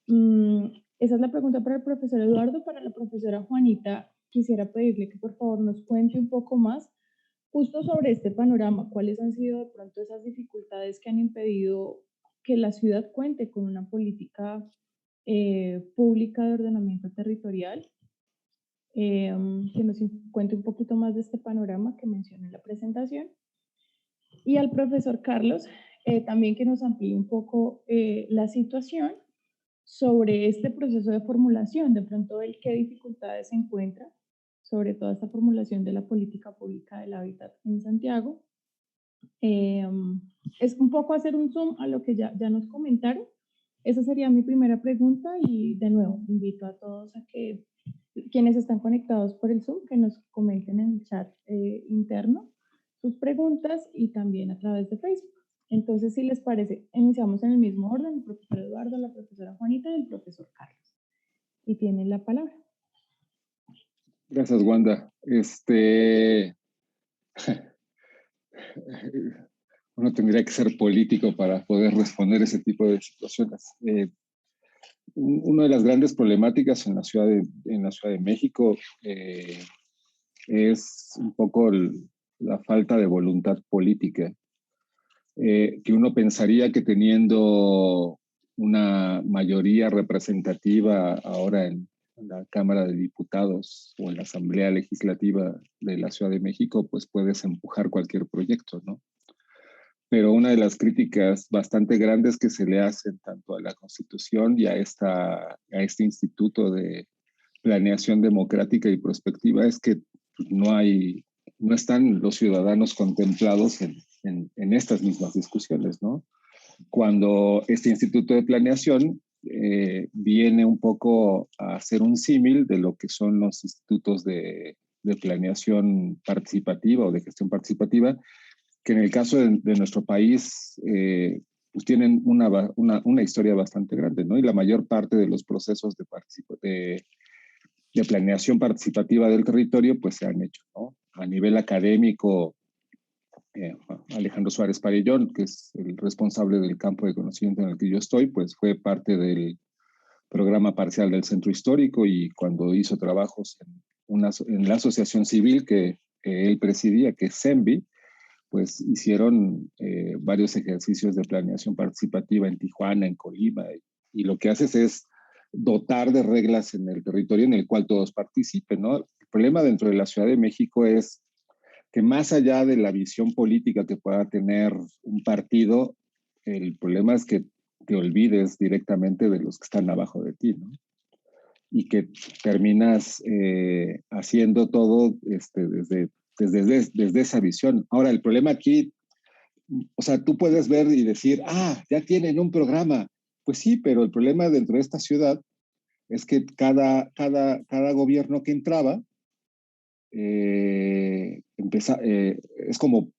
esa es la pregunta para el profesor Eduardo. Para la profesora Juanita, quisiera pedirle que por favor nos cuente un poco más justo sobre este panorama, cuáles han sido de pronto esas dificultades que han impedido que la ciudad cuente con una política pública de ordenamiento territorial, que nos cuente un poquito más de este panorama que mencioné en la presentación. Y al profesor Carlos, también que nos amplíe un poco la situación sobre este proceso de formulación, de pronto el qué dificultades se encuentra sobre toda esta formulación de la política pública del hábitat en Santiago. Es un poco hacer un zoom a lo que ya nos comentaron. Esa sería mi primera pregunta y de nuevo invito a todos a que quienes están conectados por el Zoom que nos comenten en el chat interno sus preguntas y también a través de Facebook. Entonces, si les parece, iniciamos en el mismo orden, el profesor Eduardo, la profesora Juanita y el profesor Carlos. Y tienen la palabra. Gracias, Wanda. Uno tendría que ser político para poder responder ese tipo de situaciones. Una de las grandes problemáticas en la Ciudad de México es un poco la falta de voluntad política, que uno pensaría que teniendo una mayoría representativa ahora en la Cámara de Diputados o en la Asamblea Legislativa de la Ciudad de México, pues puedes empujar cualquier proyecto, ¿no? Pero una de las críticas bastante grandes que se le hacen tanto a la Constitución y a este Instituto de Planeación Democrática y Prospectiva es que no están los ciudadanos contemplados en estas mismas discusiones, ¿no? Cuando este Instituto de Planeación viene un poco a hacer un símil de lo que son los institutos de planeación participativa o de gestión participativa, que en el caso de nuestro país pues tienen una historia bastante grande, ¿no? Y la mayor parte de los procesos de planeación participativa del territorio pues se han hecho, ¿no? A nivel académico, Alejandro Suárez Parellón, que es el responsable del campo de conocimiento en el que yo estoy, pues fue parte del programa parcial del Centro Histórico y cuando hizo trabajos en la asociación civil que él presidía, que es CENVI, pues hicieron varios ejercicios de planeación participativa en Tijuana, en Colima, y lo que haces es dotar de reglas en el territorio en el cual todos participen, ¿no? El problema dentro de la Ciudad de México es que más allá de la visión política que pueda tener un partido, el problema es que te olvides directamente de los que están abajo de ti, ¿no? Y que terminas haciendo todo desde esa visión. Ahora, el problema aquí, o sea, tú puedes ver y decir, ya tienen un programa. Pues sí, pero el problema dentro de esta ciudad es que cada gobierno que entraba es como,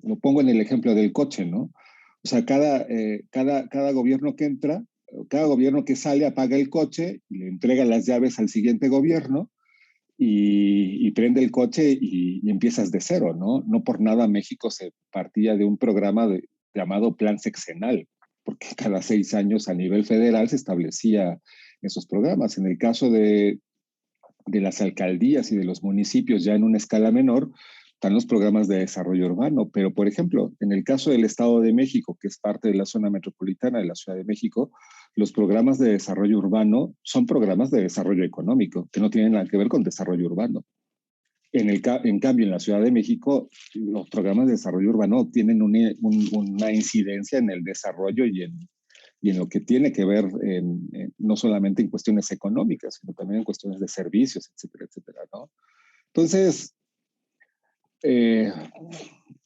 lo pongo en el ejemplo del coche, ¿no? O sea, cada gobierno que entra, cada gobierno que sale apaga el coche y le entrega las llaves al siguiente gobierno y prende el coche y empiezas de cero, ¿no? No por nada México se partía de un programa llamado Plan Sexenal, porque cada 6 años a nivel federal se establecía esos programas. En el caso de las alcaldías y de los municipios ya en una escala menor, están los programas de desarrollo urbano. Pero, por ejemplo, en el caso del Estado de México, que es parte de la zona metropolitana de la Ciudad de México, los programas de desarrollo urbano son programas de desarrollo económico, que no tienen nada que ver con desarrollo urbano. En cambio, en la Ciudad de México, los programas de desarrollo urbano tienen una incidencia en el desarrollo y en lo que tiene que ver no solamente en cuestiones económicas, sino también en cuestiones de servicios, etcétera, etcétera, ¿no? Entonces,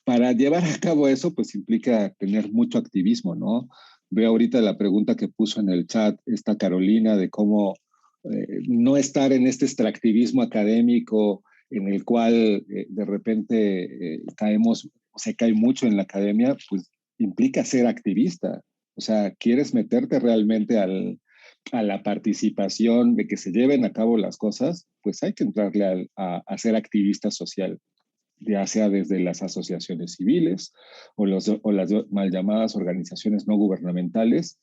para llevar a cabo eso, pues implica tener mucho activismo, ¿no? Veo ahorita la pregunta que puso en el chat esta Carolina de cómo no estar en este extractivismo académico en el cual de repente caemos, o se cae mucho en la academia, pues implica ser activista. O sea, quieres meterte realmente a la participación de que se lleven a cabo las cosas, pues hay que entrarle a ser activista social, ya sea desde las asociaciones civiles o las mal llamadas organizaciones no gubernamentales,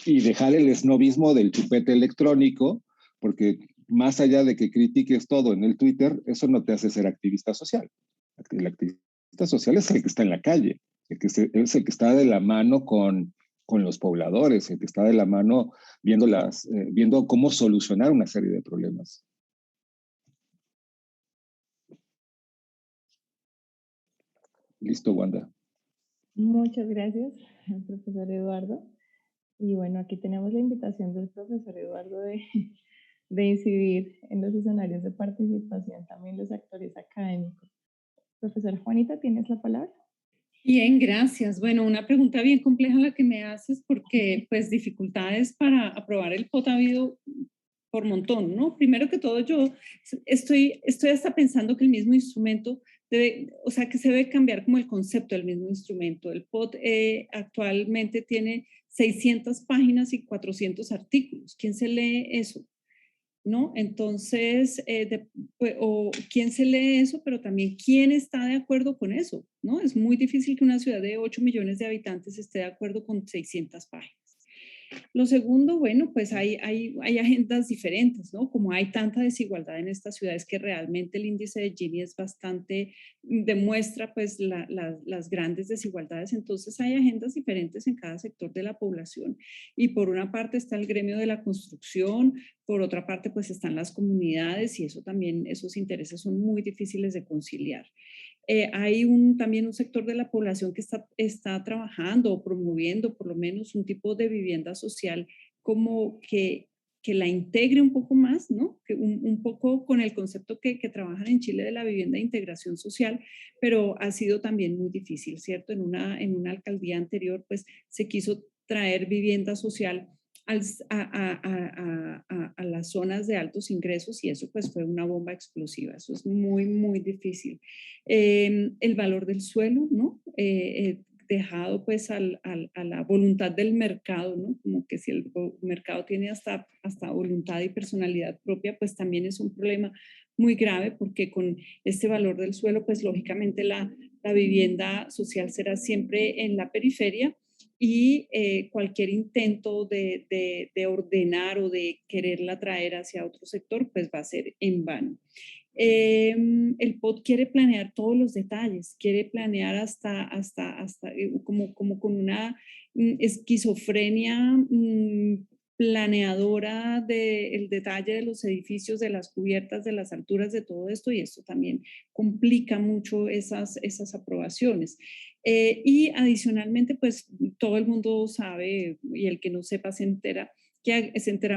y dejar el esnovismo del chupete electrónico, porque más allá de que critiques todo en el Twitter, eso no te hace ser activista social. El activista social es el que está en la calle, es el que está de la mano con los pobladores, el que está de la mano viendo cómo solucionar una serie de problemas. Listo, Wanda. Muchas gracias, profesor Eduardo. Y bueno, aquí tenemos la invitación del profesor Eduardo de incidir en los escenarios de participación, también los actores académicos. Profesora Juanita, ¿tienes la palabra? Bien, gracias. Bueno, una pregunta bien compleja la que me haces porque pues dificultades para aprobar el POT ha habido por montón, ¿no? Primero que todo yo estoy hasta pensando que el mismo instrumento debe, o sea, que se debe cambiar como el concepto del mismo instrumento. El POT actualmente tiene 600 páginas y 400 artículos. ¿Quién se lee eso? ¿No? Entonces, o quién se lee eso, pero también quién está de acuerdo con eso, ¿no? Es muy difícil que una ciudad de 8 millones de habitantes esté de acuerdo con 600 páginas. Lo segundo, bueno, pues hay agendas diferentes, ¿no? Como hay tanta desigualdad en estas ciudades que realmente el índice de Gini es bastante, demuestra pues las grandes desigualdades, entonces hay agendas diferentes en cada sector de la población y por una parte está el gremio de la construcción, por otra parte pues están las comunidades y eso también, esos intereses son muy difíciles de conciliar. Hay también un sector de la población que está trabajando o promoviendo por lo menos un tipo de vivienda social como que la integre un poco más, ¿no? Que un poco con el concepto que trabajan en Chile de la vivienda de integración social, pero ha sido también muy difícil, ¿cierto? En una alcaldía anterior, pues se quiso traer vivienda social a las zonas de altos ingresos y eso pues fue una bomba explosiva, eso es muy, muy difícil. El valor del suelo, ¿no? Dejado pues a la voluntad del mercado, ¿no? Como que si el mercado tiene hasta voluntad y personalidad propia, pues también es un problema muy grave porque con este valor del suelo, pues lógicamente la vivienda social será siempre en la periferia y cualquier intento de ordenar o de quererla traer hacia otro sector, pues va a ser en vano. El POT quiere planear todos los detalles, quiere planear hasta como con una esquizofrenia planeadora del detalle de los edificios, de las cubiertas, de las alturas, de todo esto, y esto también complica mucho esas aprobaciones. Y adicionalmente, pues todo el mundo sabe, y el que no sepa se entera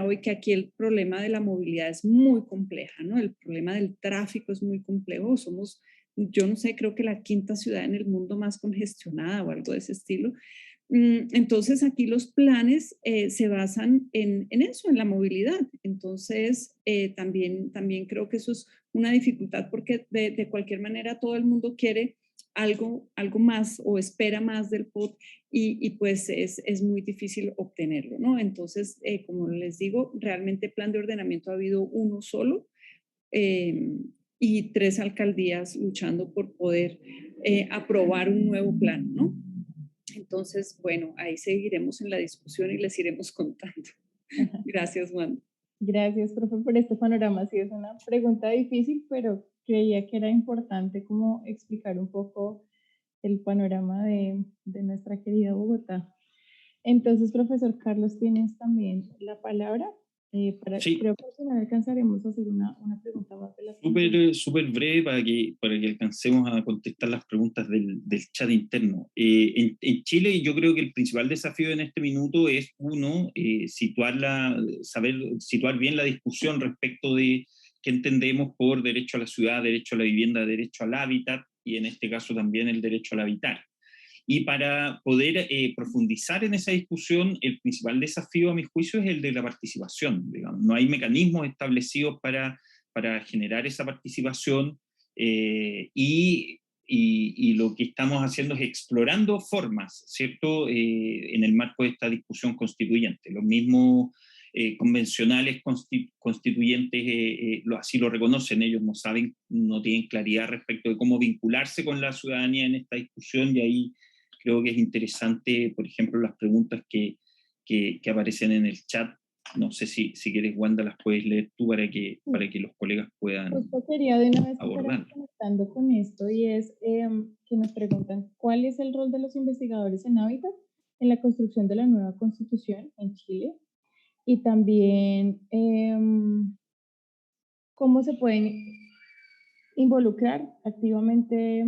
hoy que aquí el problema de la movilidad es muy compleja, ¿no? El problema del tráfico es muy complejo. Somos, yo no sé, creo que la quinta ciudad en el mundo más congestionada o algo de ese estilo. Entonces aquí los planes se basan en eso, en la movilidad. Entonces también creo que eso es una dificultad porque de cualquier manera todo el mundo quiere algo más o espera más del POT y pues es muy difícil obtenerlo, ¿no? Entonces, como les digo, realmente plan de ordenamiento ha habido uno solo y 3 alcaldías luchando por poder aprobar un nuevo plan, ¿no? Entonces, bueno, ahí seguiremos en la discusión y les iremos contando. Gracias, Wanda. Gracias, profe, por este panorama. Sí, es una pregunta difícil, pero creía que era importante como explicar un poco el panorama de nuestra querida Bogotá. Entonces, profesor Carlos, tienes también la palabra. Sí. Creo que al final alcanzaremos a hacer una pregunta más de las súper breve para que alcancemos a contestar las preguntas del chat interno. En Chile yo creo que el principal desafío en este minuto es, uno, saber situar bien la discusión respecto de qué entendemos por derecho a la ciudad, derecho a la vivienda, derecho al hábitat y en este caso también el derecho al habitar. Y para poder profundizar en esa discusión, el principal desafío, a mi juicio, es el de la participación. Digamos. No hay mecanismos establecidos para generar esa participación y lo que estamos haciendo es explorando formas, ¿cierto?, en el marco de esta discusión constituyente. Los mismos convencionales constituyentes así lo reconocen, ellos no saben, no tienen claridad respecto de cómo vincularse con la ciudadanía en esta discusión, y ahí creo que es interesante, por ejemplo, las preguntas que aparecen en el chat. No sé si quieres, Wanda, las puedes leer tú para que los colegas puedan Justo quería de una vez abordar. Conectando con esto, y es que nos preguntan ¿cuál es el rol de los investigadores en hábitat en la construcción de la nueva constitución en Chile? Y también cómo se pueden involucrar activamente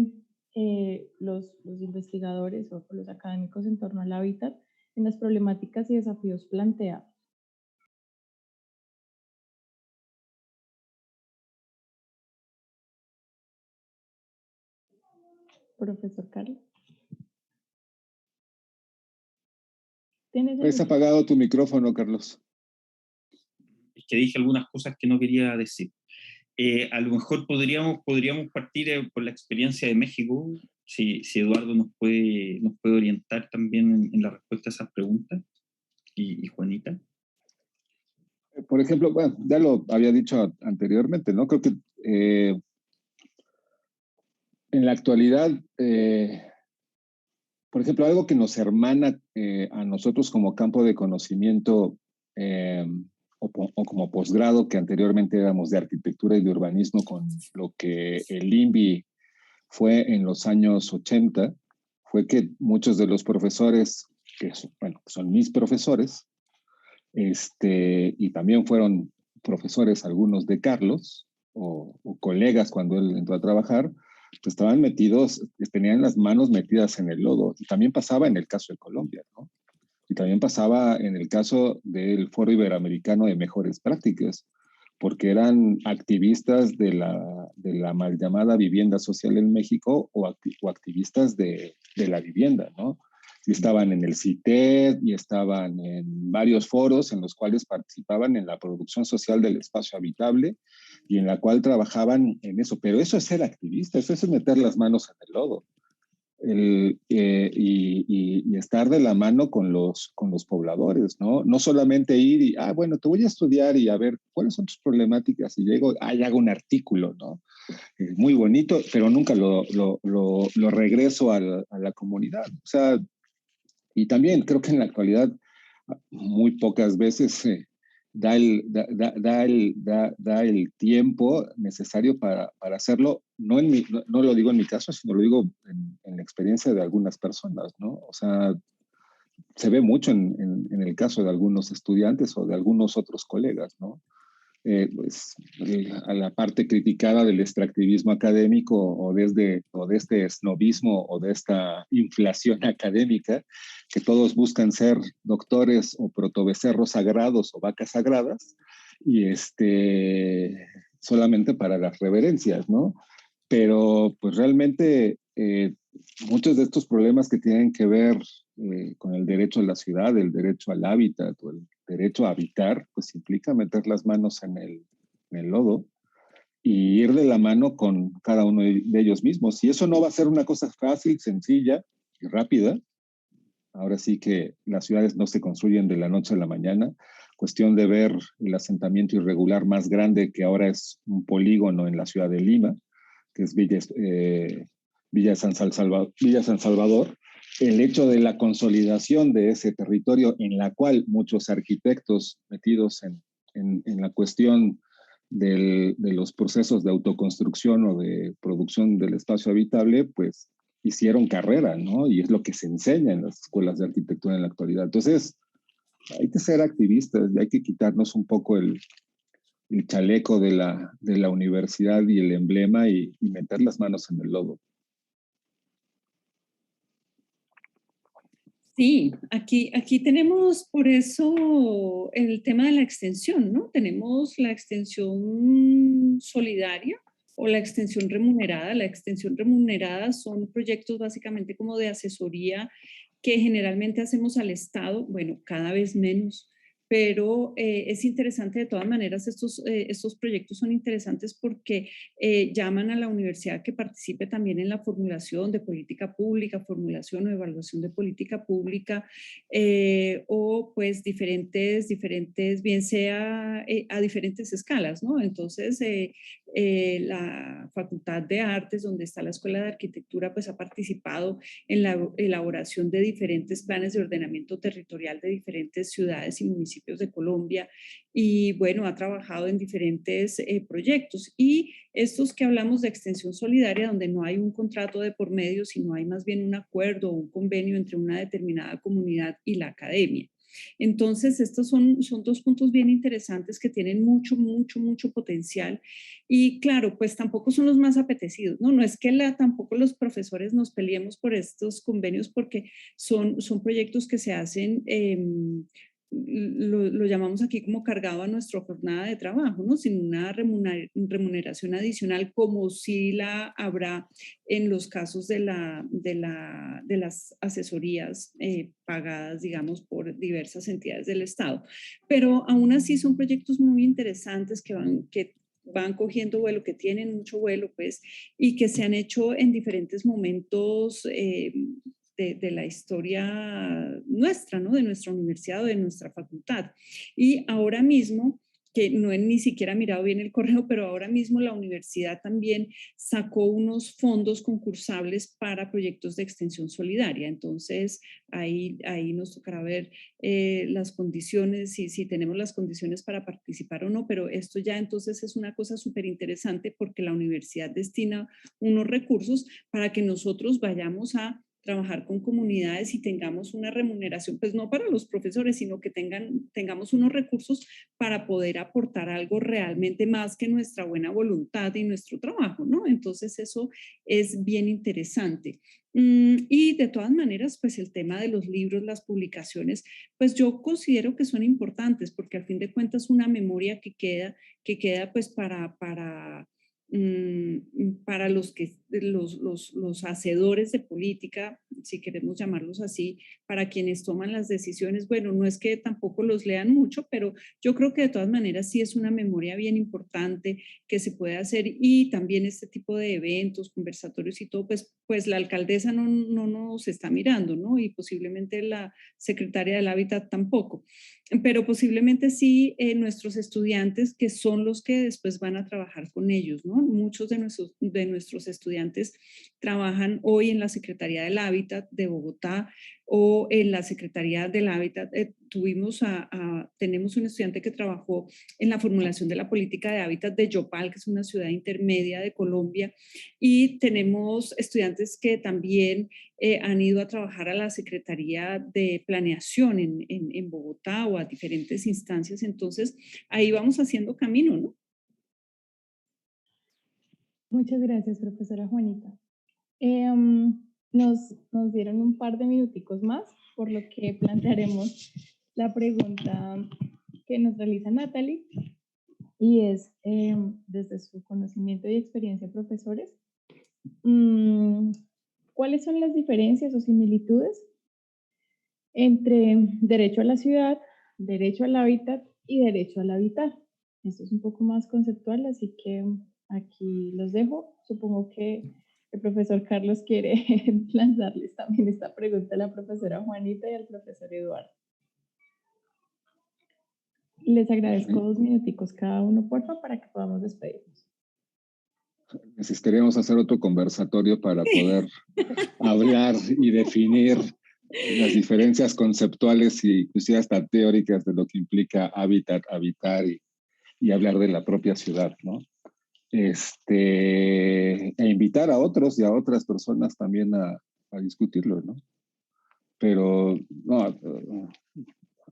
los investigadores o los académicos en torno al hábitat en las problemáticas y desafíos planteados. Profesor Carlos. ¿Has apagado tu micrófono, Carlos? Es que dije algunas cosas que no quería decir. A lo mejor podríamos partir por la experiencia de México, si Eduardo nos puede orientar también en la respuesta a esas preguntas, y Juanita. Por ejemplo, bueno, ya lo había dicho anteriormente, ¿no? Creo que en la actualidad, por ejemplo, algo que nos hermana a nosotros como campo de conocimiento o como posgrado, que anteriormente éramos de arquitectura y de urbanismo, con lo que el INVI fue en los años 80, fue que muchos de los profesores, que son mis profesores, y también fueron profesores algunos de Carlos, o colegas cuando él entró a trabajar, pues estaban metidos, tenían las manos metidas en el lodo. Y también pasaba en el caso de Colombia, ¿no? Y también pasaba en el caso del Foro Iberoamericano de Mejores Prácticas, porque eran activistas de la mal llamada vivienda social en México o activistas de la vivienda, ¿no? Y estaban en el CITED y estaban en varios foros en los cuales participaban en la producción social del espacio habitable y en la cual trabajaban en eso. Pero eso es ser activista, eso es meter las manos en el lodo. Y estar de la mano con los pobladores, ¿no? No solamente ir y, bueno, te voy a estudiar y a ver cuáles son tus problemáticas y llego, y hago un artículo, ¿no? Muy bonito, pero nunca lo regreso a la comunidad. O sea, y también creo que en la actualidad muy pocas veces da el tiempo necesario para hacerlo. No lo digo en mi caso, sino lo digo en la experiencia de algunas personas, ¿no? O sea, se ve mucho en el caso de algunos estudiantes o de algunos otros colegas, ¿no? Pues, a la parte criticada del extractivismo académico o de este snobismo o de esta inflación académica, que todos buscan ser doctores o protobecerros sagrados o vacas sagradas, y solamente para las reverencias, ¿no? Pero pues realmente muchos de estos problemas que tienen que ver con el derecho a la ciudad, el derecho al hábitat o el derecho a habitar, pues implica meter las manos en el lodo y ir de la mano con cada uno de ellos mismos. Y eso no va a ser una cosa fácil, sencilla y rápida. Ahora sí que las ciudades no se construyen de la noche a la mañana. Cuestión de ver el asentamiento irregular más grande que ahora es un polígono en la ciudad de Lima, que es Villa San Salvador. El hecho de la consolidación de ese territorio en la cual muchos arquitectos metidos en la cuestión de los procesos de autoconstrucción o de producción del espacio habitable, pues hicieron carrera, ¿no? Y es lo que se enseña en las escuelas de arquitectura en la actualidad. Entonces, hay que ser activistas, hay que quitarnos un poco el chaleco de la universidad y el emblema y meter las manos en el lodo. Sí, aquí tenemos por eso el tema de la extensión, ¿no? Tenemos la extensión solidaria o la extensión remunerada. La extensión remunerada son proyectos básicamente como de asesoría que generalmente hacemos al Estado, bueno, cada vez menos, pero es interesante de todas maneras, estos proyectos son interesantes porque llaman a la universidad que participe también en la formulación de política pública, formulación o evaluación de política pública, o pues diferentes, bien sea a diferentes escalas, ¿no? Entonces, la Facultad de Artes, donde está la Escuela de Arquitectura, pues ha participado en la elaboración de diferentes planes de ordenamiento territorial de diferentes ciudades y municipios de Colombia y bueno, ha trabajado en diferentes proyectos y estos que hablamos de extensión solidaria, donde no hay un contrato de por medio, sino hay más bien un acuerdo o un convenio entre una determinada comunidad y la academia. Entonces, estos son dos puntos bien interesantes que tienen mucho potencial y claro, pues tampoco son los más apetecidos, ¿no? No es que tampoco los profesores nos peleemos por estos convenios porque son proyectos que se hacen lo llamamos aquí como cargado a nuestra jornada de trabajo, ¿no? Sin una remuneración adicional como si la habrá en los casos de las asesorías pagadas, digamos, por diversas entidades del Estado. Pero aún así son proyectos muy interesantes que van cogiendo vuelo, que tienen mucho vuelo, pues, y que se han hecho en diferentes momentos de la historia nuestra, ¿no? De nuestra universidad o de nuestra facultad. Y ahora mismo, que no he ni siquiera mirado bien el correo, pero ahora mismo la universidad también sacó unos fondos concursables para proyectos de extensión solidaria. Entonces, ahí nos tocará ver las condiciones, si tenemos las condiciones para participar o no, pero esto ya entonces es una cosa súper interesante porque la universidad destina unos recursos para que nosotros vayamos a trabajar con comunidades y tengamos una remuneración, pues no para los profesores, sino que tengamos unos recursos para poder aportar algo realmente más que nuestra buena voluntad y nuestro trabajo, ¿no? Entonces eso es bien interesante. Y de todas maneras, pues el tema de los libros, las publicaciones, pues yo considero que son importantes porque al fin de cuentas una memoria que queda pues para los hacedores de política, si queremos llamarlos así, para quienes toman las decisiones, bueno, no es que tampoco los lean mucho, pero yo creo que de todas maneras sí es una memoria bien importante que se puede hacer y también este tipo de eventos, conversatorios y todo, pues la alcaldesa no nos está mirando, ¿no? Y posiblemente la secretaria del Hábitat tampoco, pero posiblemente sí nuestros estudiantes que son los que después van a trabajar con ellos, ¿no? Muchos de nuestros estudiantes trabajan hoy en la Secretaría del Hábitat de Bogotá o en la Secretaría del Hábitat tenemos un estudiante que trabajó en la formulación de la política de hábitat de Yopal, que es una ciudad intermedia de Colombia, y tenemos estudiantes que también han ido a trabajar a la Secretaría de Planeación en Bogotá o a diferentes instancias. Entonces, ahí vamos haciendo camino, ¿no? Muchas gracias, profesora Juanita. Nos dieron un par de minuticos más, por lo que plantearemos la pregunta que nos realiza Natalie, y es, desde su conocimiento y experiencia, profesores, ¿cuáles son las diferencias o similitudes entre derecho a la ciudad, derecho al hábitat y derecho al habitar? Esto es un poco más conceptual, así que aquí los dejo. Supongo que el profesor Carlos quiere lanzarles también esta pregunta a la profesora Juanita y al profesor Eduardo. Les agradezco 2 minuticos cada uno, porfa, para que podamos despedirnos. Necesitaríamos hacer otro conversatorio para poder hablar y definir las diferencias conceptuales y inclusive hasta teóricas de lo que implica hábitat, habitar y hablar de la propia ciudad, ¿no? E invitar a otros y a otras personas también a discutirlo, ¿no? Pero, no,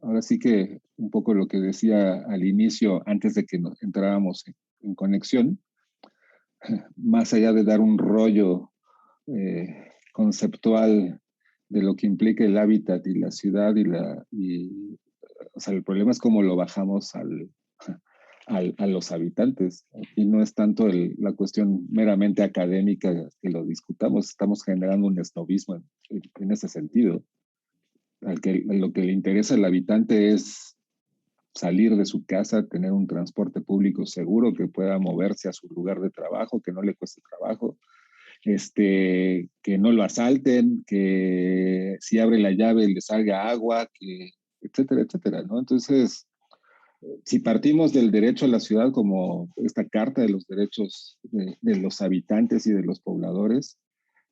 ahora sí que un poco lo que decía al inicio, antes de que entráramos en conexión, más allá de dar un rollo conceptual de lo que implica el hábitat y la ciudad o sea, el problema es cómo lo bajamos a los habitantes. Aquí no es tanto la cuestión meramente académica que lo discutamos, estamos generando un esnovismo en ese sentido. Lo que le interesa al habitante es salir de su casa, tener un transporte público seguro, que pueda moverse a su lugar de trabajo, que no le cueste trabajo, que no lo asalten, que si abre la llave le salga agua, etcétera, etcétera, ¿no? Entonces, si partimos del derecho a la ciudad como esta carta de los derechos de los habitantes y de los pobladores,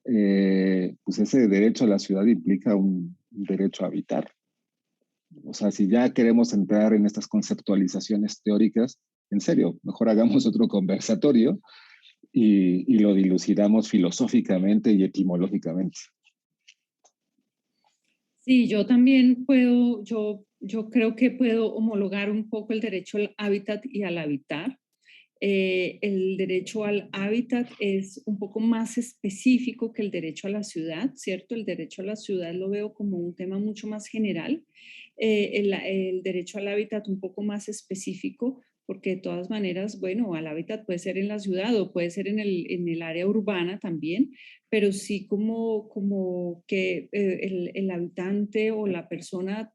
pues ese derecho a la ciudad implica un derecho a habitar. O sea, si ya queremos entrar en estas conceptualizaciones teóricas, en serio, mejor hagamos otro conversatorio y lo dilucidamos filosóficamente y etimológicamente. Sí, yo también yo creo que puedo homologar un poco el derecho al hábitat y al habitar. El derecho al hábitat es un poco más específico que el derecho a la ciudad, ¿cierto? El derecho a la ciudad lo veo como un tema mucho más general. El derecho al hábitat un poco más específico, porque de todas maneras, bueno, al hábitat puede ser en la ciudad o puede ser en el área urbana también, pero sí como que el habitante o la persona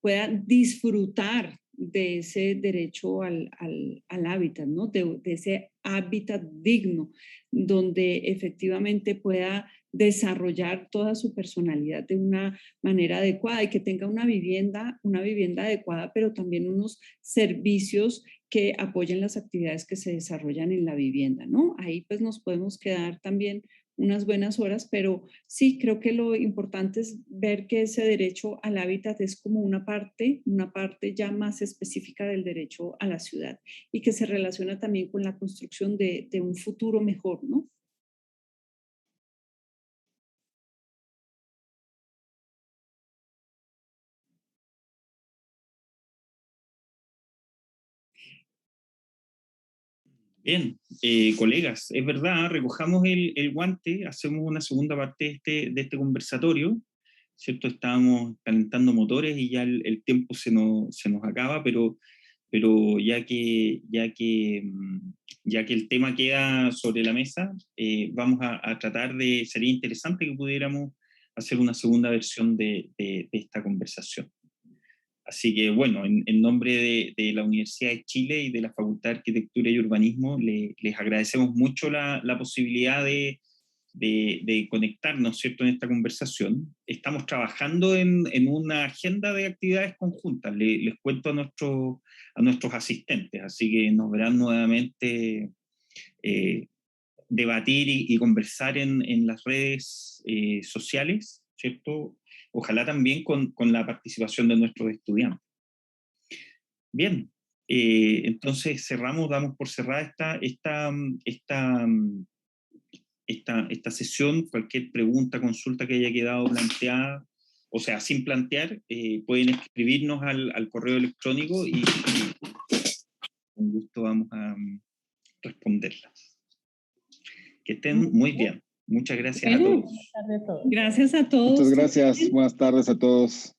pueda disfrutar de ese derecho al hábitat, ¿no? De ese hábitat digno, donde efectivamente pueda desarrollar toda su personalidad de una manera adecuada y que tenga una vivienda adecuada, pero también unos servicios que apoyen las actividades que se desarrollan en la vivienda, ¿no? Ahí pues nos podemos quedar también unas buenas horas, pero sí, creo que lo importante es ver que ese derecho al hábitat es como una parte ya más específica del derecho a la ciudad y que se relaciona también con la construcción de un futuro mejor, ¿no? Bien, colegas, es verdad, recojamos el guante, hacemos una segunda parte de este conversatorio, ¿cierto? Estábamos calentando motores y ya el tiempo se nos acaba, pero ya que el tema queda sobre la mesa, vamos a tratar sería interesante que pudiéramos hacer una segunda versión de esta conversación. Así que, bueno, en nombre de la Universidad de Chile y de la Facultad de Arquitectura y Urbanismo, les agradecemos mucho la posibilidad de conectarnos, ¿cierto?, en esta conversación. Estamos trabajando en una agenda de actividades conjuntas, les cuento a nuestros asistentes, así que nos verán nuevamente debatir y conversar en las redes sociales, ¿cierto?, ojalá también con la participación de nuestros estudiantes. Bien, entonces damos por cerrada esta sesión. Cualquier pregunta, consulta que haya quedado planteada, o sea, sin plantear, pueden escribirnos al correo electrónico y con gusto vamos a responderlas. Que estén muy bien. Muchas gracias a todos. Buenas tardes a todos. Gracias a todos. Muchas gracias. Buenas tardes a todos.